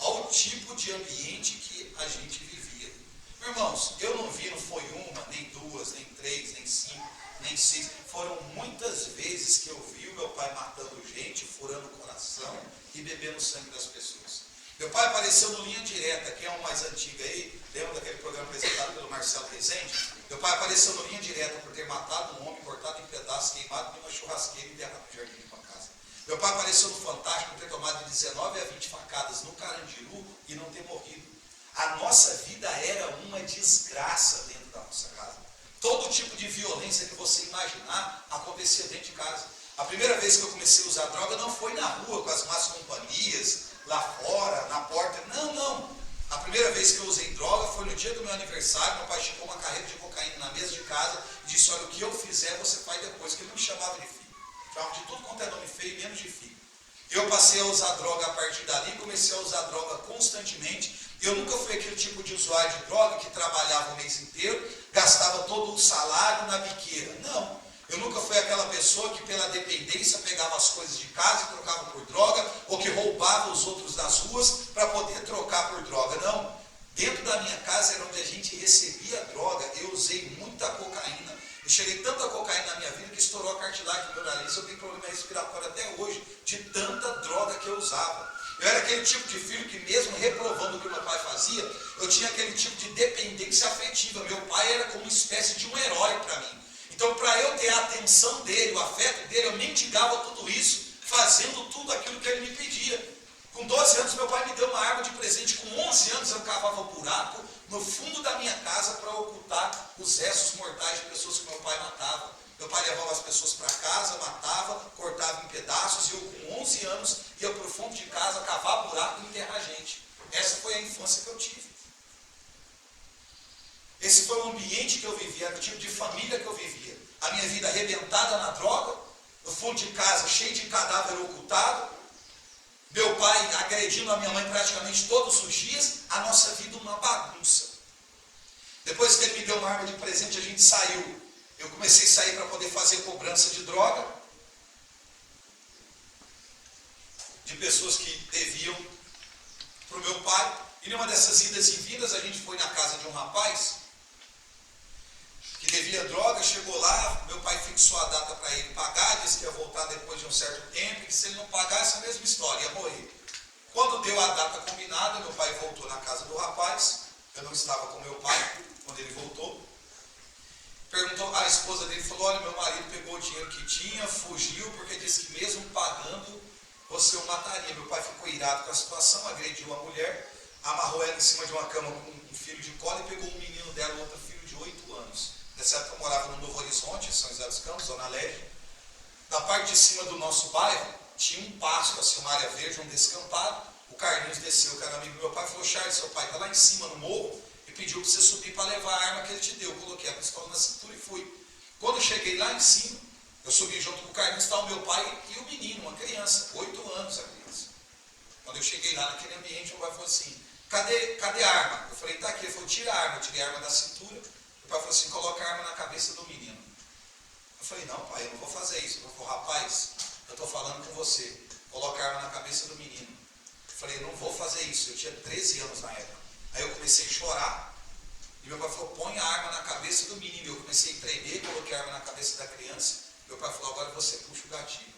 Olha o tipo de ambiente que a gente vivia. Irmãos, eu não vi, não foi uma, nem 2, nem 3, nem 5, nem 6. Foram muitas vezes que eu vi o meu pai matando gente, furando o coração e bebendo o sangue das pessoas. Meu pai apareceu no Linha Direta, quem é o mais antigo aí, lembra daquele programa apresentado pelo Marcelo Rezende? Meu pai apareceu no Linha Direta por ter matado um homem, cortado em pedaços, queimado em uma churrasqueira e enterrado no jardim de uma casa. Meu pai apareceu no Fantástico por ter tomado de 19 a 20 facadas no Carandiru e não ter morrido. A nossa vida era uma desgraça dentro da nossa casa. Todo tipo de violência que você imaginar acontecia dentro de casa. A primeira vez que eu comecei a usar droga não foi na rua com as más companhias, lá fora, na porta, não. A primeira vez que eu usei droga foi no dia do meu aniversário. Meu pai chegou uma carreta de cocaína na mesa de casa e disse, olha, o que eu fizer você faz depois, que ele não me chamava de filho. Chamava de tudo quanto é nome feio, menos de filho. Eu passei a usar droga a partir dali, comecei a usar droga constantemente. Eu nunca fui aquele tipo de usuário de droga que trabalhava o mês inteiro, gastava todo o salário na biqueira. Não. Eu nunca fui aquela pessoa que pela dependência pegava as coisas de casa e trocava por droga, ou que roubava os outros das ruas para poder trocar por droga. Não. Dentro da minha casa era onde a gente recebia droga. Eu usei muita cocaína. Eu cheirei tanta cocaína na minha vida que estourou a cartilagem do meu nariz. Eu tenho problema respiratório até hoje, de tanta droga que eu usava. Eu era aquele tipo de filho que mesmo reprovando o que meu pai fazia, eu tinha aquele tipo de dependência afetiva. Meu pai era como uma espécie de um herói para mim. Então, para eu ter a atenção dele, o afeto dele, eu mendigava tudo isso, fazendo tudo aquilo que ele me pedia. Com 12 anos, meu pai me deu uma arma de presente. Com 11 anos, eu cavava um buraco no fundo da minha casa para ocultar os restos mortais de pessoas que meu pai matava. Meu pai levava as pessoas para casa, matava, cortava em pedaços, e eu, com 11 anos, ia para o fundo de casa, cavar buraco e enterrar gente. Essa foi a infância que eu tive. Esse foi o ambiente que eu vivia, era o tipo de família que eu vivia. A minha vida arrebentada na droga, no fundo de casa cheio de cadáver ocultado, meu pai agredindo a minha mãe praticamente todos os dias, a nossa vida uma bagunça. Depois que ele me deu uma arma de presente, a gente saiu. Eu comecei a sair para poder fazer cobrança de droga. de pessoas que deviam para o meu pai. E numa dessas idas e vindas, a gente foi na casa de um rapaz que devia droga, chegou lá, meu pai fixou a data para ele pagar, disse que ia voltar depois de um certo tempo, e que se ele não pagasse, a mesma história, ia morrer. Quando deu a data combinada, meu pai voltou na casa do rapaz, eu não estava com meu pai quando ele voltou. Perguntou, a esposa dele falou, olha, meu marido pegou o dinheiro que tinha, fugiu, porque disse que mesmo pagando, você o mataria. Meu pai ficou irado com a situação, agrediu a mulher, amarrou ela em cima de uma cama com um filho de colo e pegou um menino dela, outro filho de 8 anos. Nessa época eu morava no Novo Horizonte, São José dos Campos, Zona Leste. Na parte de cima do nosso bairro, tinha um pasto, assim, uma área verde, um descampado. O Carlinhos desceu, que era amigo do meu pai, falou, Charles, seu pai está lá em cima no morro, e pediu para você subir para levar a arma que ele te deu. Eu coloquei a pistola na cintura e fui. Quando eu cheguei lá em cima, eu subi junto com o Carlinhos, está o meu pai e o menino, uma criança, 8 anos a criança. Quando eu cheguei lá naquele ambiente, o pai falou assim, cadê a arma? Eu falei, está aqui. Ele falou, tira a arma. Eu tirei a arma da cintura. O pai falou assim, coloca a arma na cabeça do menino. Eu falei, não pai, eu não vou fazer isso. Ele falou, rapaz, eu estou falando com você, coloca a arma na cabeça do menino. Eu falei, eu não vou fazer isso. Eu tinha 13 anos na época. Aí eu comecei a chorar. E meu pai falou, põe a arma na cabeça do menino. Eu comecei a tremer, coloquei a arma na cabeça da criança. Meu pai falou, agora você puxa o gatilho.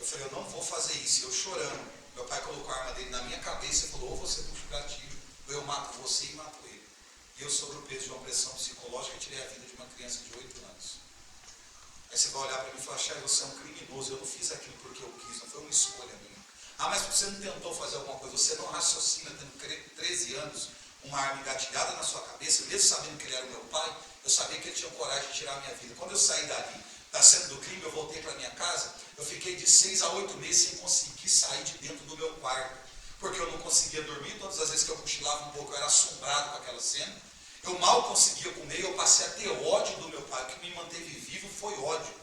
Eu falei, eu não vou fazer isso. Eu chorando. Meu pai colocou a arma dele na minha cabeça e falou, ou você puxa o gatilho, ou eu mato você e mato ele. E eu, sob o peso de uma pressão psicológica, tirei a vida de uma criança de 8 anos. Aí você vai olhar para mim e falar, Charles, você é um criminoso. Eu não fiz aquilo porque eu quis, não foi uma escolha minha. Ah, mas você não tentou fazer alguma coisa, você não raciocina, tendo 13 anos, uma arma engatilhada na sua cabeça, mesmo sabendo que ele era o meu pai, eu sabia que ele tinha coragem de tirar a minha vida. Quando eu saí dali, da cena do crime, eu voltei para minha casa, eu fiquei de 6 a 8 meses sem conseguir sair de dentro do meu quarto, porque eu não conseguia dormir. Todas as vezes que eu cochilava um pouco, eu era assombrado com aquela cena. Eu mal conseguia comer, eu passei a ter ódio do meu pai. O que me manteve vivo foi ódio.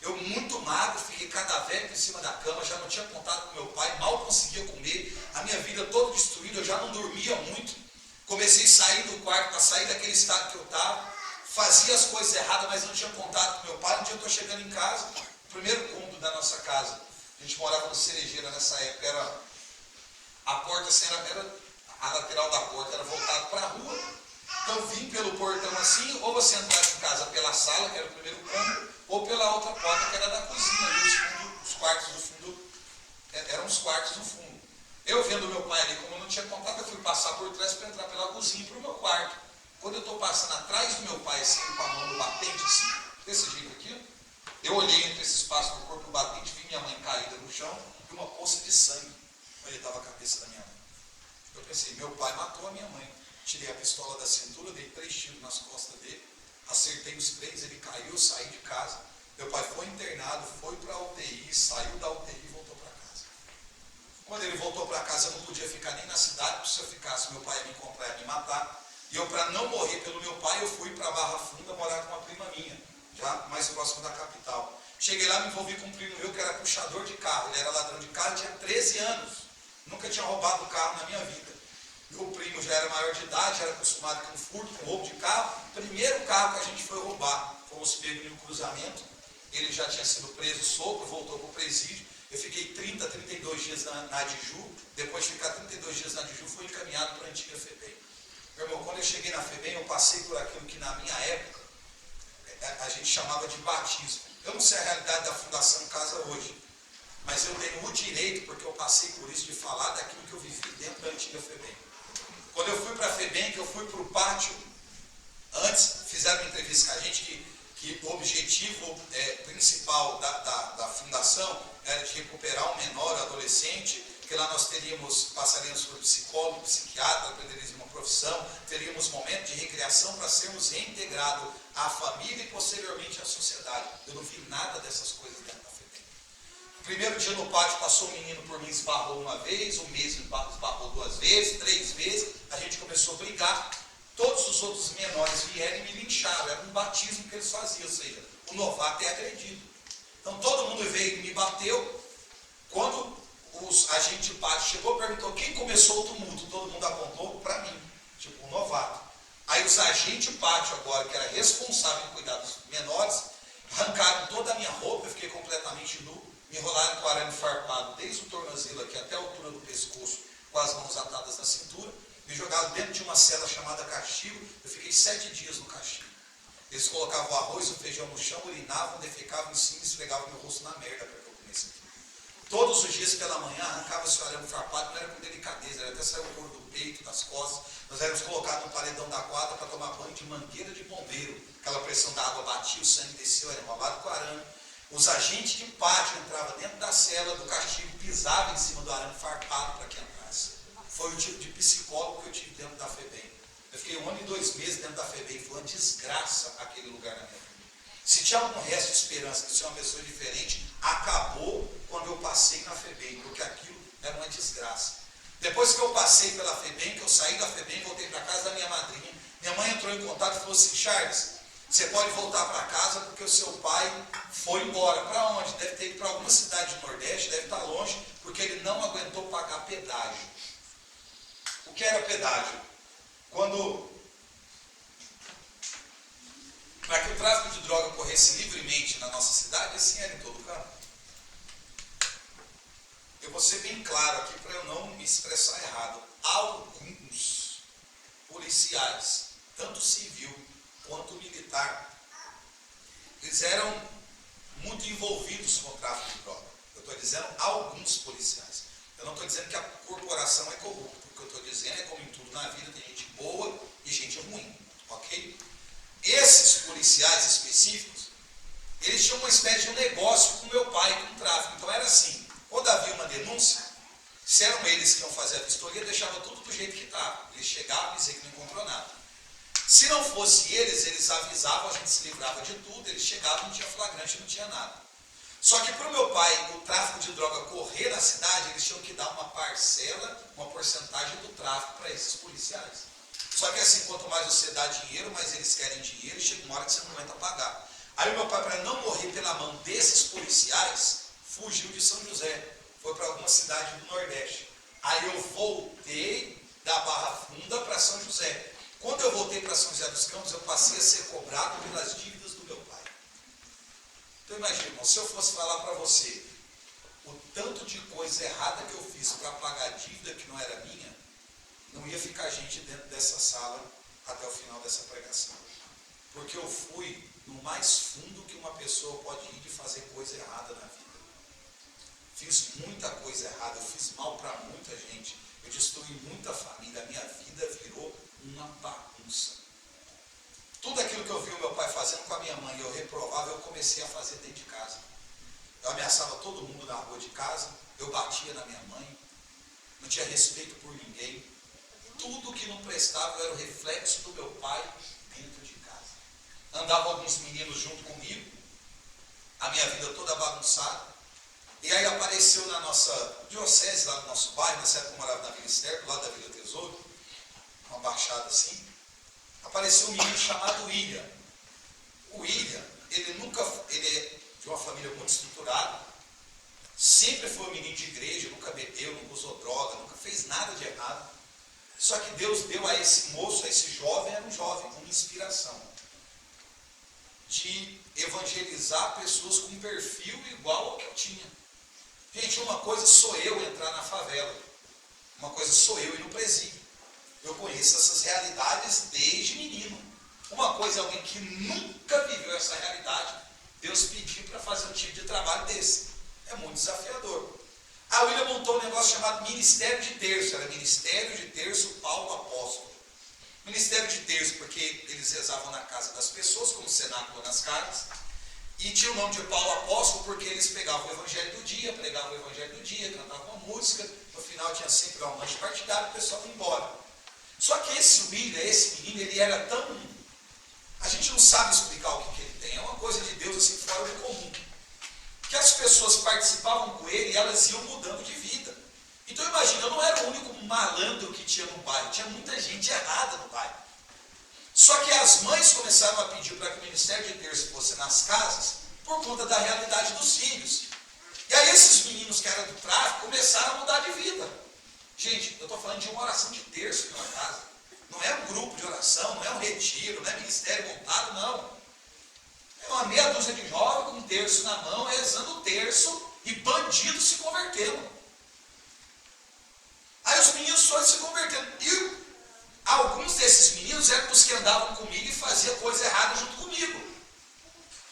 Eu muito magro, fiquei cadavérico em cima da cama, já não tinha contato com meu pai, mal conseguia comer, a minha vida toda destruída, eu já não dormia muito. Comecei a sair do quarto para sair daquele estado que eu estava, fazia as coisas erradas, mas não tinha contato com meu pai. Um dia eu estou chegando em casa, o primeiro cômodo da nossa casa, a gente morava no Cerejeira nessa época, era a porta, assim, era a lateral da porta, era voltado para a rua. Então eu vim pelo portão assim, ou você entrava em casa pela sala, que era o primeiro cômodo, ou pela outra porta, que era da cozinha, ali os quartos do fundo, eram os quartos do fundo. Eu vendo meu pai ali, como eu não tinha contato, eu fui passar por trás para entrar pela cozinha para o meu quarto. Quando eu estou passando atrás do meu pai, assim, com a mão no batente, assim, desse jeito aqui, eu olhei entre esse espaço do corpo do batente, vi minha mãe caída no chão e uma poça de sangue onde estava a cabeça da minha mãe. Eu pensei, meu pai matou a minha mãe. Tirei a pistola da cintura, dei 3 tiros nas costas dele, acertei os 3, ele caiu, eu saí de casa. Meu pai foi internado, foi para a UTI, saiu da UTI e voltou para casa. Quando ele voltou para casa, eu não podia ficar nem na cidade, porque se eu ficasse, meu pai ia me encontrar e ia me matar. E eu, para não morrer pelo meu pai, eu fui para Barra Funda morar com uma prima minha, já mais próximo da capital. Cheguei lá, me envolvi com um primo meu que era puxador de carro, ele era ladrão de carro, tinha 13 anos, nunca tinha roubado carro na minha vida. Meu primo já era maior de idade, já era acostumado com furto, com roubo de carro. Primeiro carro que a gente foi roubar, fomos pegos em um cruzamento, ele já tinha sido preso solto, voltou para o presídio. Eu fiquei 32 dias na Adiju, depois de ficar 32 dias na Adiju, fui encaminhado para a antiga FEBEM. Meu irmão, quando eu cheguei na FEBEM, eu passei por aquilo que na minha época a gente chamava de batismo. Eu não sei a realidade da Fundação Casa hoje, mas eu tenho o direito, porque eu passei por isso, de falar daquilo que eu vivi dentro da antiga FEBEM. Quando eu fui para a FEBEM, que eu fui para o pátio, antes fizeram uma entrevista com a gente que o objetivo principal da fundação era de recuperar um menor, um adolescente, que lá nós passaríamos por psicólogo, psiquiatra, aprenderíamos uma profissão, teríamos momentos de recreação para sermos reintegrados à família e posteriormente à sociedade. Eu não vi nada dessas coisas dentro da FEBEM. No primeiro dia no pátio passou um menino por mim, esbarrou uma vez, um mês esbarrou 2 vezes, 3 vezes, a gente começou a brigar. Todos os outros menores vieram e me lincharam, era um batismo que eles faziam, ou seja, o novato é agredido. Então todo mundo veio e me bateu. Quando os agentes de pátio chegou e perguntou quem começou o tumulto, todo mundo apontou para mim, tipo um novato. Aí os agentes de pátio agora, que era responsável em cuidar dos menores, arrancaram toda a minha roupa, eu fiquei completamente nu, me enrolaram com arame farpado desde o tornozelo aqui até a altura do pescoço, com as mãos atadas na cintura, me jogaram dentro de uma cela chamada castigo. Eu fiquei 7 dias no castigo. Eles colocavam o arroz e o feijão no chão, urinavam, defecavam em cima e esfregavam meu rosto na merda para que eu comesse aquilo. Todos os dias pela manhã arrancava-se o arame farpado, não era com delicadeza, era até sair o couro do peito, das costas. Nós éramos colocados no paredão da quadra para tomar banho de mangueira de bombeiro. Aquela pressão da água batia, o sangue desceu, era enrolado com arame. Os agentes de pátio entravam dentro da cela do castigo, pisavam em cima do arame farpado para que entrasse. Foi o tipo de psicólogo que eu tive dentro da FEBEM. Eu fiquei 1 ano e 2 meses dentro da FEBEM, foi uma desgraça aquele lugar na minha vida. Se tinha algum resto de esperança de ser uma pessoa diferente, acabou quando eu passei na FEBEM, porque aquilo era uma desgraça. Depois que eu passei pela FEBEM, que eu saí da FEBEM, voltei para casa da minha madrinha, minha mãe entrou em contato e falou assim: Charles, você pode voltar para casa porque o seu pai foi embora. Para onde? Deve ter ido para alguma cidade do Nordeste, deve estar longe, porque ele não aguentou pagar pedágio. O que era pedágio? Para que o tráfico de droga corresse livremente na nossa cidade, assim era em todo canto. Eu vou ser bem claro aqui para eu não me expressar errado. Alguns policiais, tanto civil quanto militar, eles eram muito envolvidos com o tráfico de droga. Eu estou dizendo alguns policiais. Eu não estou dizendo que a corporação é corrupta. O que eu estou dizendo é como em tudo na vida, tem gente boa e gente ruim. Ok? Esses policiais específicos, eles tinham uma espécie de um negócio com meu pai, com o tráfico. Então era assim, quando havia uma denúncia, se eram eles que iam fazer a vistoria, deixava tudo do jeito que estava. Eles chegavam e diziam que não encontrou nada. Se não fosse eles avisavam, a gente se livrava de tudo, eles chegavam, não tinha flagrante, não tinha nada. Só que para o meu pai, o tráfico de droga correr na cidade, eles tinham que dar uma parcela, uma porcentagem do tráfico para esses policiais. Só que assim, quanto mais você dá dinheiro, mais eles querem dinheiro e chega uma hora que você não aguenta pagar. Aí o meu pai, para não morrer pela mão desses policiais, fugiu de São José, foi para alguma cidade do Nordeste. Aí eu voltei da Barra Funda para São José. Quando eu voltei para São José dos Campos, eu passei a ser cobrado pelas dívidas do meu pai. Então imagina, irmão, se eu fosse falar para você o tanto de coisa errada que eu fiz para pagar dívida que não era minha, não ia ficar gente dentro dessa sala até o final dessa pregação. Porque eu fui no mais fundo que uma pessoa pode ir de fazer coisa errada na vida. Fiz muita coisa errada, eu fiz mal para muita gente, eu destruí muita família, a minha vida virou uma bagunça. Tudo aquilo que eu vi o meu pai fazendo com a minha mãe, eu reprovava, eu comecei a fazer dentro de casa. Eu ameaçava todo mundo na rua de casa, eu batia na minha mãe, não tinha respeito por ninguém. Tudo que não prestava era o reflexo do meu pai dentro de casa. Andavam alguns meninos junto comigo, a minha vida toda bagunçada. E aí apareceu na nossa diocese, lá no nosso bairro, nessa época eu morava na Vila Esther, do lado da Vila Tesouro, uma baixada assim, apareceu um menino chamado William. O William, ele é de uma família muito estruturada, sempre foi um menino de igreja, nunca bebeu, nunca usou droga, nunca fez nada de errado. Só que Deus deu a esse moço, a esse jovem, era um jovem, uma inspiração de evangelizar pessoas com um perfil igual ao que eu tinha. Gente, uma coisa sou eu entrar na favela, uma coisa sou eu ir no presídio. Eu conheço essas realidades desde menino. Uma coisa é alguém que nunca viveu essa realidade, Deus pediu para fazer um tipo de trabalho desse. É muito desafiador. A William montou um negócio chamado Ministério de Terço. Era Ministério de Terço Paulo Apóstolo. Ministério de Terço, porque eles rezavam na casa das pessoas, como cenáculo nas casas. E tinha o nome de Paulo Apóstolo porque eles pegavam o Evangelho do dia, pregavam o Evangelho do dia, cantavam uma música. No final tinha sempre um lanche partidário e o pessoal ia embora. Só que esse William, esse menino, ele era tão... A gente não sabe explicar o que ele tem. É uma coisa de Deus assim fora do comum. Que as pessoas participavam com ele e elas iam mudando de vida. Então imagina, eu não era o único malandro que tinha no bairro, tinha muita gente errada no bairro. Só que as mães começaram a pedir para que o Ministério de Terço fosse nas casas por conta da realidade dos filhos. E aí esses meninos que eram do tráfico começaram a mudar de vida. Gente, eu estou falando de uma oração de terço em uma casa. Não é um grupo de oração, não é um retiro, não é ministério montado, não. É uma meia dúzia de jovens com um terço na mão, rezando o terço e e bandidos se converteram. Aí os meninos foram se convertendo. E alguns desses meninos eram os que andavam comigo e faziam coisa errada junto comigo.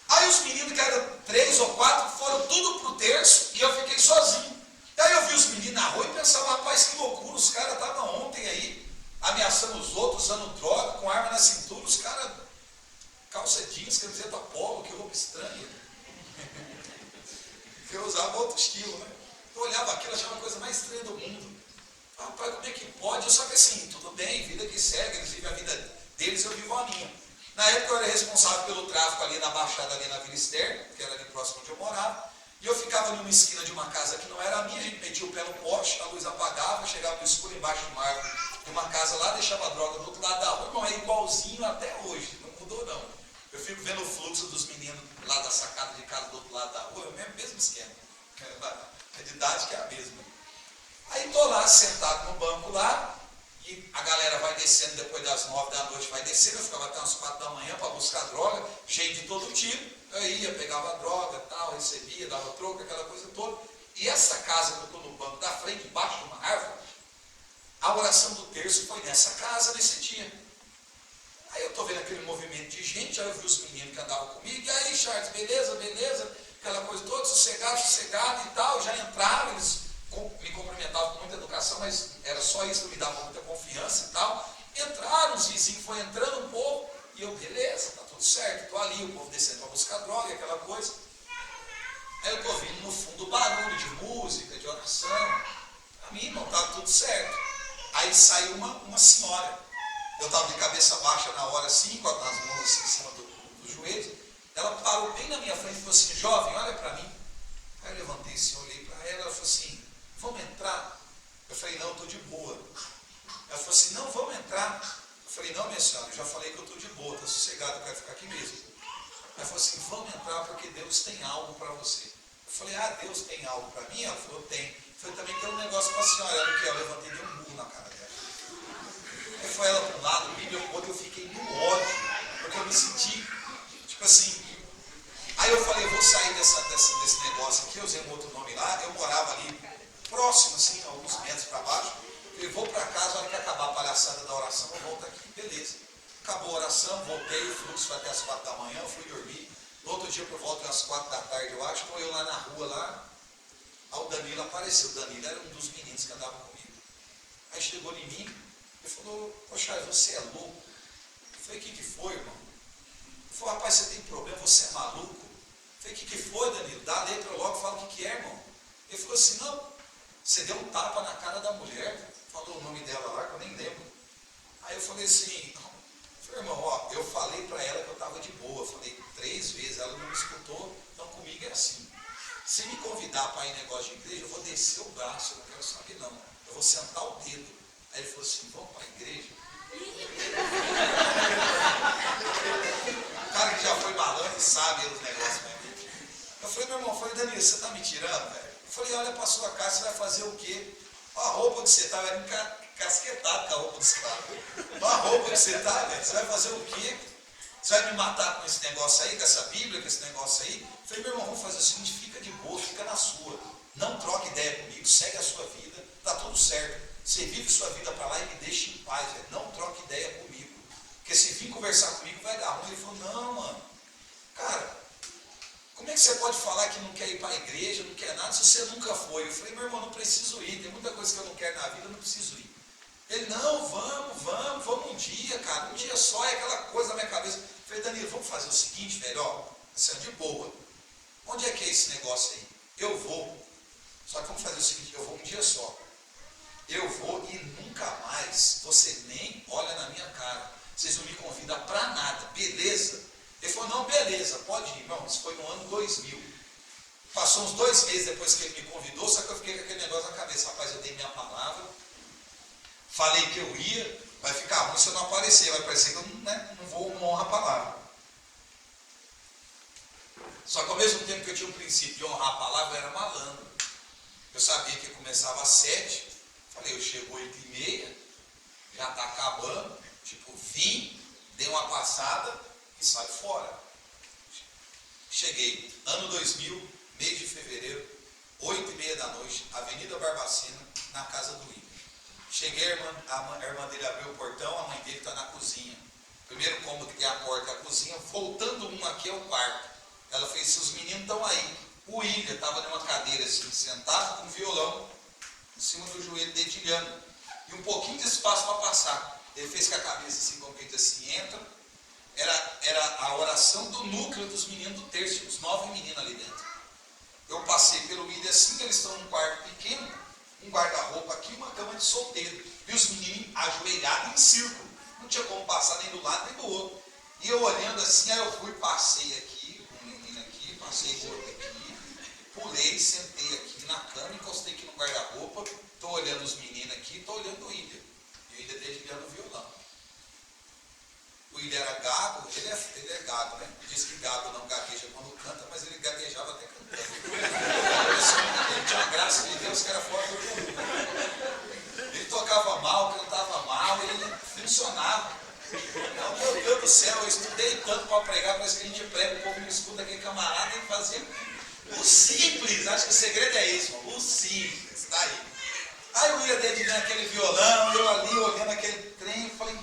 Aí os meninos, que eram 3 ou 4, foram tudo pro terço e eu fiquei sozinho. Aí eu vi os meninos na rua e pensava, rapaz, que loucura, os caras estavam ontem aí, ameaçando os outros, usando droga, com arma na cintura, os caras, calça jeans, camiseta polo, que roupa estranha. Eu usava outro estilo, né? Eu olhava aquilo, achava a coisa mais estranha do mundo. Rapaz, como é que pode? Eu só que assim, tudo bem, vida que segue, eles vivem a vida deles, eu vivo a minha. Na época eu era responsável pelo tráfico ali na Baixada, ali na Vila Externa, que era ali próximo onde eu morava, e eu ficava ali numa esquina de uma casa que não era minha, a gente metia o pé no poste, a luz apagava, chegava no escuro embaixo de uma árvore de uma casa lá, deixava a droga do outro lado da rua, irmão, é igualzinho até hoje, não mudou não. Eu fico vendo o fluxo dos meninos lá da sacada de casa do outro lado da rua, é o mesmo esquema, a didática é a mesma. Aí estou lá, sentado no banco lá, e a galera vai descendo depois das 9 da noite, vai descendo, eu ficava até umas 4 da manhã para buscar droga, gente de todo tipo, eu ia, pegava droga, tal, recebia, dava troco, aquela coisa toda. E essa casa que eu estou no banco da frente, embaixo de uma árvore, a oração do terço foi nessa casa, nesse dia. Aí eu estou vendo aquele movimento de gente, aí eu vi os meninos que andavam comigo, e aí, Charles, beleza, beleza, aquela coisa toda, sossegado e tal, já entraram, eles me cumprimentavam com muita educação, mas era só isso que me dava muita confiança e tal. Entraram, os vizinhos foi entrando um pouco, e eu, beleza, tá tudo certo, estou ali, o povo descendo para buscar droga, aquela coisa. Aí eu estou ouvindo no fundo barulho de música, de oração. Para mim, não estava tudo certo. Aí saiu uma senhora. Eu estava de cabeça baixa na hora assim, com as mãos assim em cima dos joelhos. Ela parou bem na minha frente e falou assim, jovem, olha para mim. Aí eu levantei assim, olhei para ela, ela falou assim, vamos entrar? Eu falei, não, estou de boa. Ela falou assim, não, vamos entrar. Eu falei, não, minha senhora, eu já falei que eu estou de boa, estou sossegado, eu quero ficar aqui mesmo. Ela falou assim, vamos entrar porque Deus tem algo para você. Eu falei, Deus tem algo para mim? Ela falou, tem. Eu falei, também tem um negócio para a senhora. Ela, que eu levantei e dei um burro na cara dela. Aí foi ela para um lado, me deu outro, eu fiquei no ódio, porque eu me senti, tipo assim. Aí eu falei, eu vou sair desse negócio aqui, eu usei um outro nome lá, eu morava ali próximo, assim, alguns metros para baixo. Eu vou para casa, a hora que acabar a palhaçada da oração, eu volto aqui, beleza. Acabou a oração, voltei, o fluxo foi até as 4 da manhã, eu fui dormir. No outro dia, por volta às 4 da tarde, eu acho, estou eu lá na rua, lá, aí o Danilo apareceu. O Danilo era um dos meninos que andava comigo. Aí chegou em mim e falou, poxa, você é louco? Eu falei, o que foi, irmão? Ele falou, rapaz, você tem problema, você é maluco? Eu falei, o que foi, Danilo? Dá a letra logo, fala o que é, irmão. Ele falou assim, não, você deu um tapa na cara da mulher, falou o nome dela lá, que eu nem lembro. Aí eu falei assim, irmão, ó, eu falei para ela que eu estava de boa, falei 3 vezes, ela não me escutou, então comigo é assim. Se me convidar para ir em negócio de igreja, eu vou descer o braço, eu não quero saber não, eu vou sentar o dedo. Aí ele falou assim, vamos para a igreja? O cara que já foi malandro sabe os negócios, né? Eu falei, meu irmão, eu falei, Danilo, você está me tirando, velho? Eu falei, olha para a sua casa, você vai fazer o quê? A roupa que você está, era encasquetado com a roupa dos caras. A roupa que você está, velho, você vai fazer o quê? Você vai me matar com esse negócio aí, com essa Bíblia, com esse negócio aí? Eu falei, meu irmão, vamos fazer o seguinte, fica de boa, fica na sua. Não troque ideia comigo, segue a sua vida, tá tudo certo. Você vive sua vida para lá e me deixa em paz, velho. Não troque ideia comigo. Porque se vir conversar comigo vai dar ruim. Ele falou, não, mano. Cara, como é que você pode falar que não quer ir para a igreja, não quer nada, se você nunca foi? Eu falei, meu irmão, não preciso ir. Tem muita coisa que eu não quero na vida, eu não preciso ir. Ele, não, vamos um dia, cara. Um dia só é aquela coisa na minha cabeça. Eu falei, Danilo, vamos fazer o seguinte, velho, ó, assim, de boa. Onde é que é esse negócio aí? Eu vou. Só que vamos fazer o seguinte, eu vou um dia só. Eu vou e nunca mais você nem olha na minha cara. Vocês não me convidam para nada, beleza? Ele falou, não, beleza, pode ir, irmão. Isso foi no ano 2000. Passou uns 2 meses depois que ele me convidou, só que eu fiquei com aquele negócio na cabeça. Rapaz, eu dei minha palavra, falei que eu ia, vai ficar ruim se eu não aparecer, vai parecer que eu não vou honrar a palavra. Só que ao mesmo tempo que eu tinha um princípio de honrar a palavra, eu era malandro. Eu sabia que começava às 7, falei, eu chego 8h30, já está acabando, tipo, vim, dei uma passada e saio fora. Cheguei, ano 2000, mês de fevereiro, 8h30 da noite, Avenida Barbacena, na casa do William. Cheguei, a irmã dele abriu o portão, a mãe dele está na cozinha. Primeiro cômodo que tem a porta é a cozinha, voltando um aqui é o quarto. Ela fez, os meninos estão aí. O William estava numa cadeira assim, sentado, com um violão em cima do joelho, dedilhando. E um pouquinho de espaço para passar. Ele fez com a cabeça assim, como que assim, entra. Era a oração do núcleo dos meninos do terço, os 9 meninos ali dentro. Eu passei pelo William assim, eles estão num quarto pequeno, um guarda-roupa aqui, uma cama de solteiro. E os meninos ajoelhados em círculo. Não tinha como passar nem do lado nem do outro. E eu olhando assim, aí eu fui, passei aqui, um menino aqui, passei o outro aqui, pulei, sentei aqui na cama, encostei aqui no guarda-roupa, estou olhando os meninos aqui, estou olhando o William. E o William dedilhando o violão. O William era gago, ele é gago, né? Diz que gago não gagueja quando canta, mas ele gaguejava até cantando. Ele tinha uma graça de Deus que era fora do comum. Ele tocava mal, cantava mal, ele funcionava. Então, meu Deus do céu, eu estudei tanto para pregar, parece que a gente prega, o povo não escuta, aquele camarada, ele fazia o simples. Acho que o segredo é isso, o simples, tá aí. Aí eu ia dedilhando aquele violão, eu ali olhando aquele trem, falei,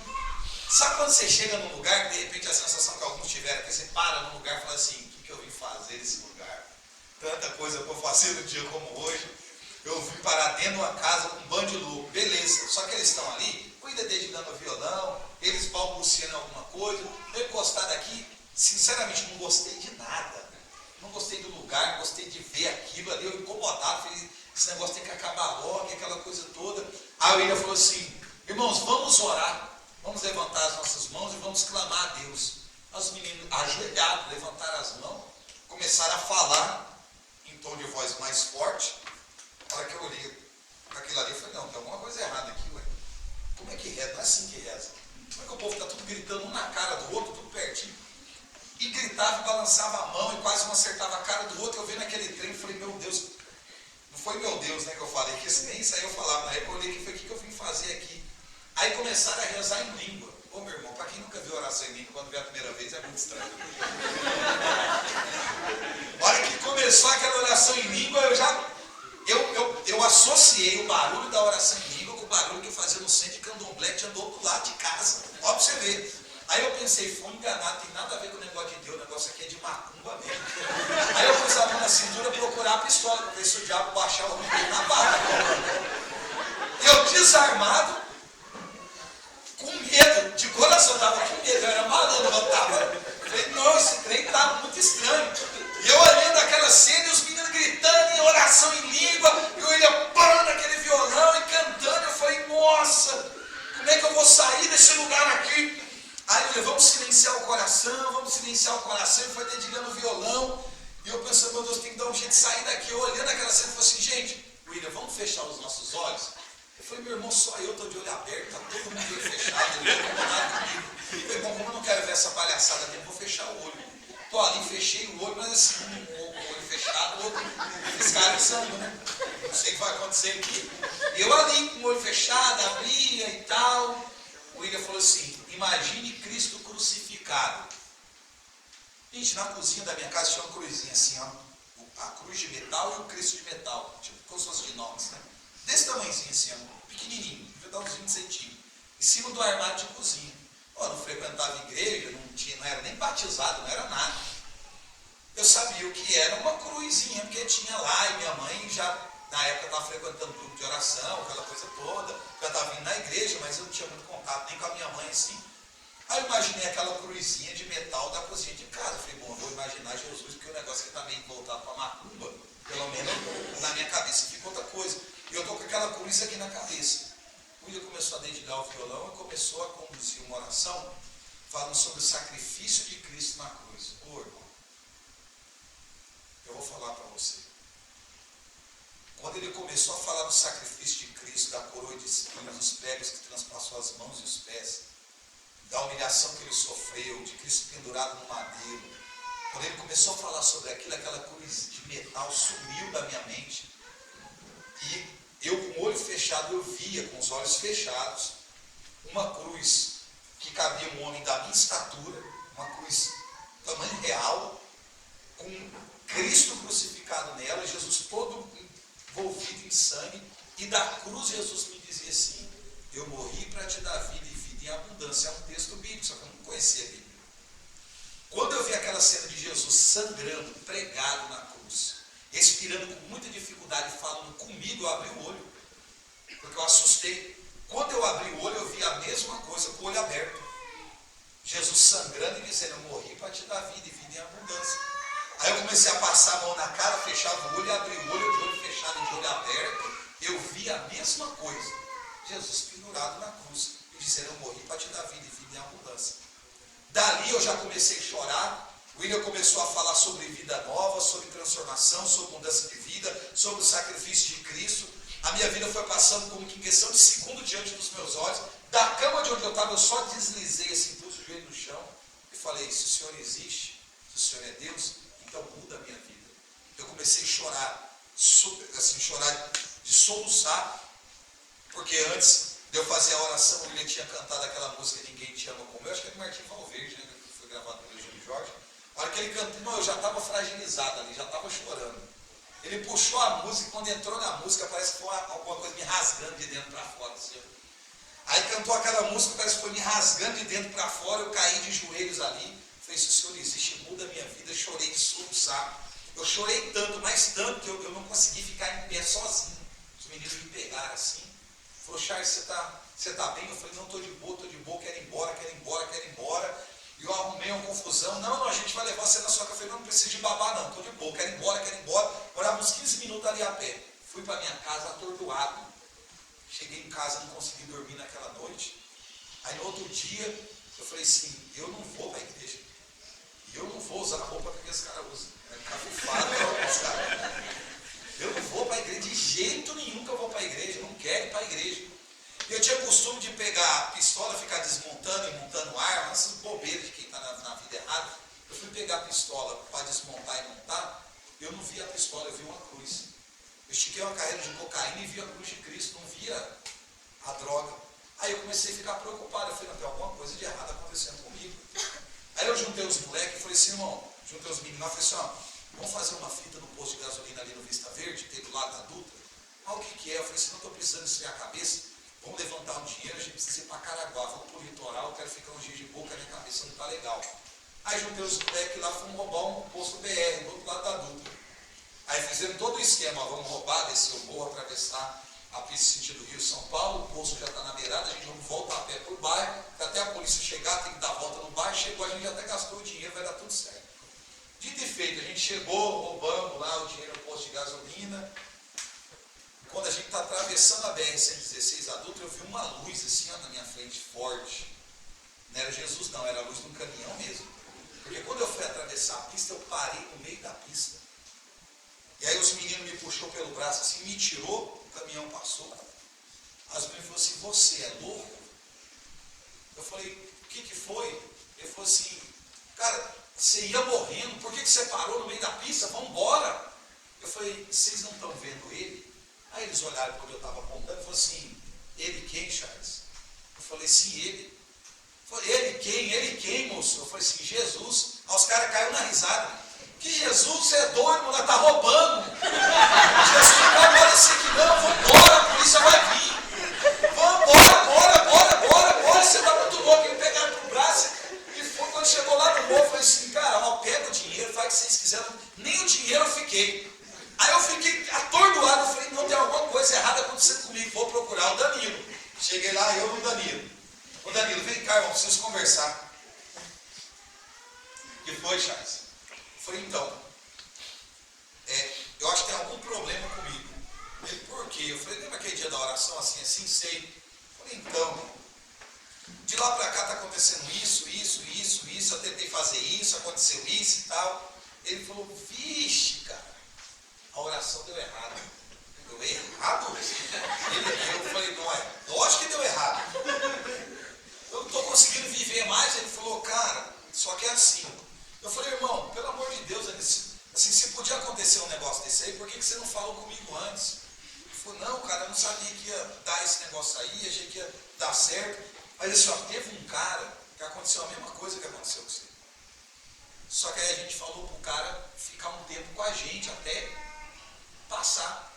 sabe quando você chega num lugar, que de repente a sensação que alguns tiveram, que você para num lugar e fala assim, o que eu vim fazer nesse lugar? Tanta coisa para eu fazer no dia como hoje. Eu vim parar dentro de uma casa com um bando de louco, beleza. Só que eles estão ali, cuida dedilhando o violão, eles balbuciando alguma coisa. Eu encostado aqui, sinceramente, não gostei de nada. Não gostei do lugar, não gostei de ver aquilo ali, eu incomodado, falei, esse negócio tem que acabar logo, aquela coisa toda. Aí o William falou assim, irmãos, vamos orar. Vamos levantar as nossas mãos e vamos clamar a Deus. Os meninos ajoelhados levantaram as mãos, começaram a falar em tom de voz mais forte. Na hora que eu olhei para aquilo ali, eu falei, não, tem alguma coisa errada aqui, ué. Como é que reza? Não é assim que reza. Como é que o povo está tudo gritando um na cara do outro, tudo pertinho? E gritava e balançava a mão e quase não acertava a cara do outro. Eu vi naquele trem e falei, meu Deus, não foi meu Deus, né, que eu falei, que nem isso aí eu falava. Na época eu olhei que foi o que eu vim fazer aqui. Aí começaram a rezar em língua. Ô meu irmão, para quem nunca viu oração em língua, quando vê a primeira vez, é muito estranho. A hora que começou aquela oração em língua, eu associei o barulho da oração em língua com o barulho que eu fazia no centro de candomblé, que tinha do outro lado de casa. Ó, pra você ver. Aí eu pensei, fui enganado, tem nada a ver com o negócio de Deus, o negócio aqui é de macumba mesmo. Aí eu pus a mão na cintura procurar a pistola, para ver se o diabo baixava o bico na barra. Eu desarmado, com medo, de coração, eu estava com medo, eu era malandro, eu estava. Falei, não, esse trem está muito estranho. E eu olhando aquela cena e os meninos gritando em oração em língua, e eu ia pano aquele violão e cantando. Eu falei, nossa, como é que eu vou sair desse lugar aqui? Aí eu falei, vamos silenciar o coração, e foi dedilhando o violão. E eu pensando, meu Deus, tem que dar um jeito de sair daqui. Eu olhando aquela cena e falei assim, gente, William, vamos fechar os nossos olhos? Eu falei, meu irmão, só eu estou de olho aberto, está todo mundo de olho fechado, ele não tem nada comigo. Eu falei, bom, como eu não quero ver essa palhaçada mesmo, vou fechar o olho. Estou ali, fechei o olho, mas assim, um olho fechado, o outro fiscalizando, né? Não sei o que vai acontecer aqui. E eu ali, com o olho fechado, abria e tal. O William falou assim, imagine Cristo crucificado. Gente, na cozinha da minha casa tinha uma cruzinha assim, ó. A cruz de metal e o Cristo de metal. Tipo, como se fosse de inox, né? Desse tamanhozinho assim, ó, pequenininho, devia dar uns 20 centímetros. Em cima do armário de cozinha. Eu não frequentava igreja, não era nem batizado, não era nada. Eu sabia o que era uma cruzinha, porque tinha lá, e minha mãe já, na época, estava frequentando grupo de oração, aquela coisa toda. Eu estava indo na igreja, mas eu não tinha muito contato nem com a minha mãe assim. Aí eu imaginei aquela cruzinha de metal da cozinha de casa. Eu falei, bom, eu vou imaginar Jesus, porque o negócio que está meio voltado para macumba, pelo menos na minha cabeça fica outra coisa. E eu estou com aquela cruz aqui na cabeça. O William começou a dedilhar o violão e começou a conduzir uma oração falando sobre o sacrifício de Cristo na cruz. Ô, irmão, eu vou falar para você. Quando ele começou a falar do sacrifício de Cristo, da coroa de espinhos, dos pregos que transpassou as mãos e os pés, da humilhação que ele sofreu, de Cristo pendurado no madeiro, quando ele começou a falar sobre aquilo, aquela cruz de metal sumiu da minha mente. E eu, com o olho fechado, eu via, com os olhos fechados, uma cruz que cabia um homem da minha estatura, uma cruz tamanho real, com Cristo crucificado nela, Jesus todo envolvido em sangue, e da cruz Jesus me dizia assim: eu morri para te dar vida e vida em abundância. É um texto bíblico, só que eu não conhecia a Bíblia. Quando eu vi aquela cena de Jesus sangrando, pregado na cruz, respirando com muita dificuldade, falando comigo, eu abri o olho, porque eu assustei. Quando eu abri o olho, eu vi a mesma coisa, com o olho aberto. Jesus sangrando e dizendo: eu morri para te dar vida e vida em abundância. Aí eu comecei a passar a mão na cara, fechava o olho e abri o olho, de olho fechado e de olho aberto. Eu vi a mesma coisa. Jesus pendurado na cruz e dizendo: eu morri para te dar vida e vida em abundância. Dali eu já comecei a chorar. O William começou a falar sobre vida nova, sobre transformação, sobre mudança de vida, sobre o sacrifício de Cristo. A minha vida foi passando como que em questão de segundo diante dos meus olhos. Da cama de onde eu estava, eu só deslizei assim, pus o joelho no chão e falei: se o Senhor existe, se o Senhor é Deus, então muda a minha vida. Eu comecei a chorar, assim, chorar de soluçar, porque antes de eu fazer a oração, o William tinha cantado aquela música Ninguém Te Ama Como Eu, acho que é do Martim Valverde, né, que foi gravado pelo Júlio Jorge. A hora que ele cantou, eu já estava fragilizado ali, já estava chorando. Ele puxou a música e quando entrou na música, parece que foi alguma coisa me rasgando de dentro para fora. Assim. Aí cantou aquela música, parece que foi me rasgando de dentro para fora, eu caí de joelhos ali. Falei: se o Senhor existe, muda a minha vida. Eu chorei de soluçar. Eu chorei tanto, mas tanto, que eu não consegui ficar em pé sozinho. Os meninos me pegaram assim. Falou: Charles, você tá bem? Eu falei: não, estou de boa, quero ir embora. E eu arrumei uma confusão. Não, a gente vai levar você na sua casa. Eu falei: não precisa de babá não, estou de boa, quero ir embora. Morava uns 15 minutos ali a pé. Fui para minha casa atordoado. Cheguei em casa, não consegui dormir naquela noite. Aí no outro dia, eu falei assim: eu não vou para a igreja. E eu não vou usar a roupa que aqueles caras usam. É cafufado, eu não vou para a igreja, de jeito nenhum que eu vou para a igreja, eu não quero ir para a igreja. Eu tinha costume de pegar a pistola, ficar desmontando e montando arma, essas bobeiras de quem está na vida errada. Eu fui pegar a pistola para desmontar e montar, eu não vi a pistola, eu vi uma cruz. Eu estiquei uma carreira de cocaína e vi a cruz de Cristo, não via a droga. Aí eu comecei a ficar preocupado, eu falei: não, tem alguma coisa de errado acontecendo comigo. Aí eu juntei os moleques e falei assim: irmão, juntei os meninos lá e falei assim: ó, vamos fazer uma fita no posto de gasolina ali no Vista Verde, que tem do lado da Dutra. Ah, o que é? Eu falei assim: não estou precisando esfriar a cabeça, vamos levantar um dinheiro, a gente precisa ir para Caraguá, vamos para o litoral, eu quero ficar uns dias de boca, a minha cabeça não está legal. Aí juntei os moleques lá, fomos roubar um posto BR, do outro lado da Dutra. Aí fizemos todo o esquema: vamos roubar, descer o morro, atravessar a pista sentido Rio-São Paulo, o posto já está na beirada, a gente vamos voltar a pé para o bairro, até a polícia chegar, tem que dar a volta no bairro. Chegou, a gente até gastou o dinheiro, vai dar tudo certo. Dito e feito, a gente chegou, roubamos lá o dinheiro no posto de gasolina. Quando a gente está atravessando a BR-116 a Dutra, eu vi uma luz assim, ó, na minha frente, forte. Não era Jesus não, era a luz de um caminhão mesmo. Porque quando eu fui atravessar a pista, eu parei no meio da pista. E aí os meninos me puxou pelo braço assim, me tirou, o caminhão passou. As meninas falaram assim: você é louco? Eu falei: o que foi? Ele falou assim: cara, você ia morrendo, por que você parou no meio da pista? Vamos embora. Eu falei: vocês não estão vendo ele? Aí eles olharam como eu estava apontando e falaram assim: ele quem, Charles? Eu falei: sim, ele. Eu falei: ele quem, moço? Eu falei assim: Jesus. Aí os caras caíram na risada. Que Jesus, você é doido, ela está roubando. Jesus não vai aparecer aqui não, vamos embora, a polícia vai vir. Vamos embora, você está muito louco. Eles pegaram pro braço e foi. Quando chegou lá no morro, eu falei assim: cara, ó, pega o dinheiro, faz o que vocês quiserem. Nem o dinheiro eu fiquei. Aí eu fiquei atordoado, eu falei: não, tem alguma coisa errada acontecendo comigo, vou procurar o Danilo. Cheguei lá, eu e o Danilo. Ô Danilo, vem cá, irmão, preciso conversar. O que foi, Charles? Eu falei: então, eu acho que tem algum problema comigo. Ele: por quê? Eu falei: lembra aquele dia da oração, assim, sei. Eu falei: então, de lá para cá está acontecendo isso, eu tentei fazer isso, aconteceu isso e tal. Ele falou: vixe, cara, a oração deu errado. Deu errado? Eu falei: não é, lógico que deu errado. Eu não estou conseguindo viver mais. Ele falou: cara, só que é assim. Eu falei: irmão, pelo amor de Deus, assim, se podia acontecer um negócio desse aí, por que você não falou comigo antes? Ele falou: não, cara, eu não sabia que ia dar esse negócio aí, achei que ia dar certo. Mas assim, ó, teve um cara que aconteceu a mesma coisa que aconteceu com você. Só que aí a gente falou pro cara ficar um tempo com a gente até passar.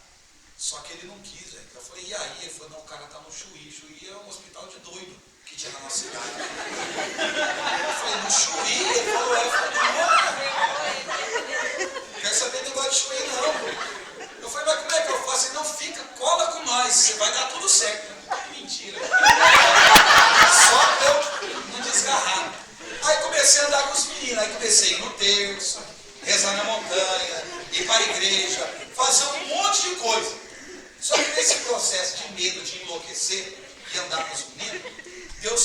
Só que ele não quis, velho. Eu falei, e aí? Ele falou, não, o cara tá no Chuí. Chuí é um hospital de doido que tinha na nossa cidade. Eu falei, no Chuí? Ele falou, é. Eu falei, não quero saber negócio de Chuí, não. Eu falei, mas como é que eu faço? Ele não fica, cola com nós, você vai dar tudo certo. Mentira. Só pra eu não desgarrar. Aí comecei a andar com os meninos, aí comecei a ir no terço, rezar na montanha, ir para a igreja, fazer um monte de coisa. Só que nesse processo de medo de enlouquecer e andar com os meninos,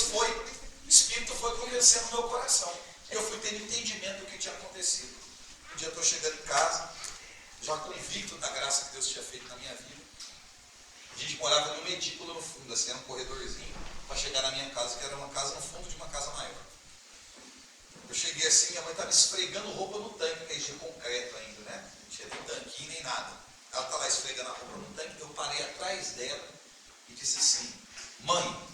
o Espírito foi convencendo o meu coração. E eu fui tendo entendimento do que tinha acontecido. Um dia eu estou chegando em casa, já convicto da graça que Deus tinha feito na minha vida. A gente morava numa edícula no fundo, assim, era um corredorzinho para chegar na minha casa, que era uma casa no fundo de uma casa maior. Eu cheguei assim, minha mãe estava esfregando roupa no tanque, que tinha concreto ainda, né? Não tinha nem tanquinho nem nada. Ela está lá esfregando a roupa no tanque, eu parei atrás dela e disse assim, mãe.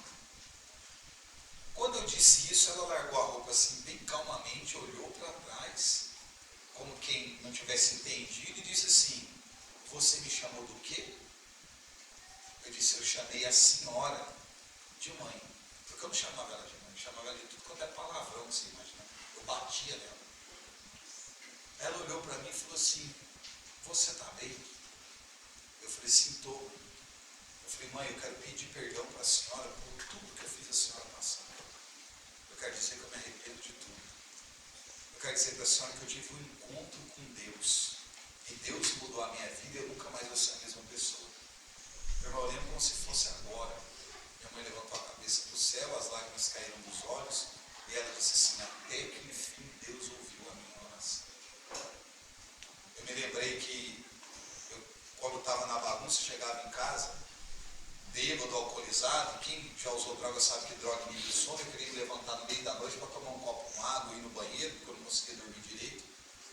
Quando eu disse isso, ela largou a roupa assim, bem calmamente, olhou para trás, como quem não tivesse entendido, e disse assim, você me chamou do quê? Eu disse, eu chamei a senhora de mãe. Porque eu não chamava ela de mãe, eu chamava ela de tudo quanto é palavrão, você imagina. Eu batia nela. Ela olhou para mim e falou assim, você está bem? Eu falei, sim, estou. Eu falei, mãe, eu quero pedir perdão para a senhora por tudo que eu fiz a senhora passar. Eu quero dizer que eu me arrependo de tudo. Eu quero dizer para a senhora que eu tive um encontro com Deus. E Deus mudou a minha vida e eu nunca mais vou ser a mesma pessoa. Meu irmão, eu lembro como se fosse agora. Minha mãe levantou a cabeça para o céu, as lágrimas caíram dos olhos, e ela disse assim, até que enfim Deus ouviu a minha oração. Eu me lembrei que quando estava na bagunça, chegava em casa, bêbado, alcoolizado, quem já usou droga sabe que droga inibe o sono, eu queria me levantar no meio da noite para tomar um copo com água e ir no banheiro, porque eu não conseguia dormir direito.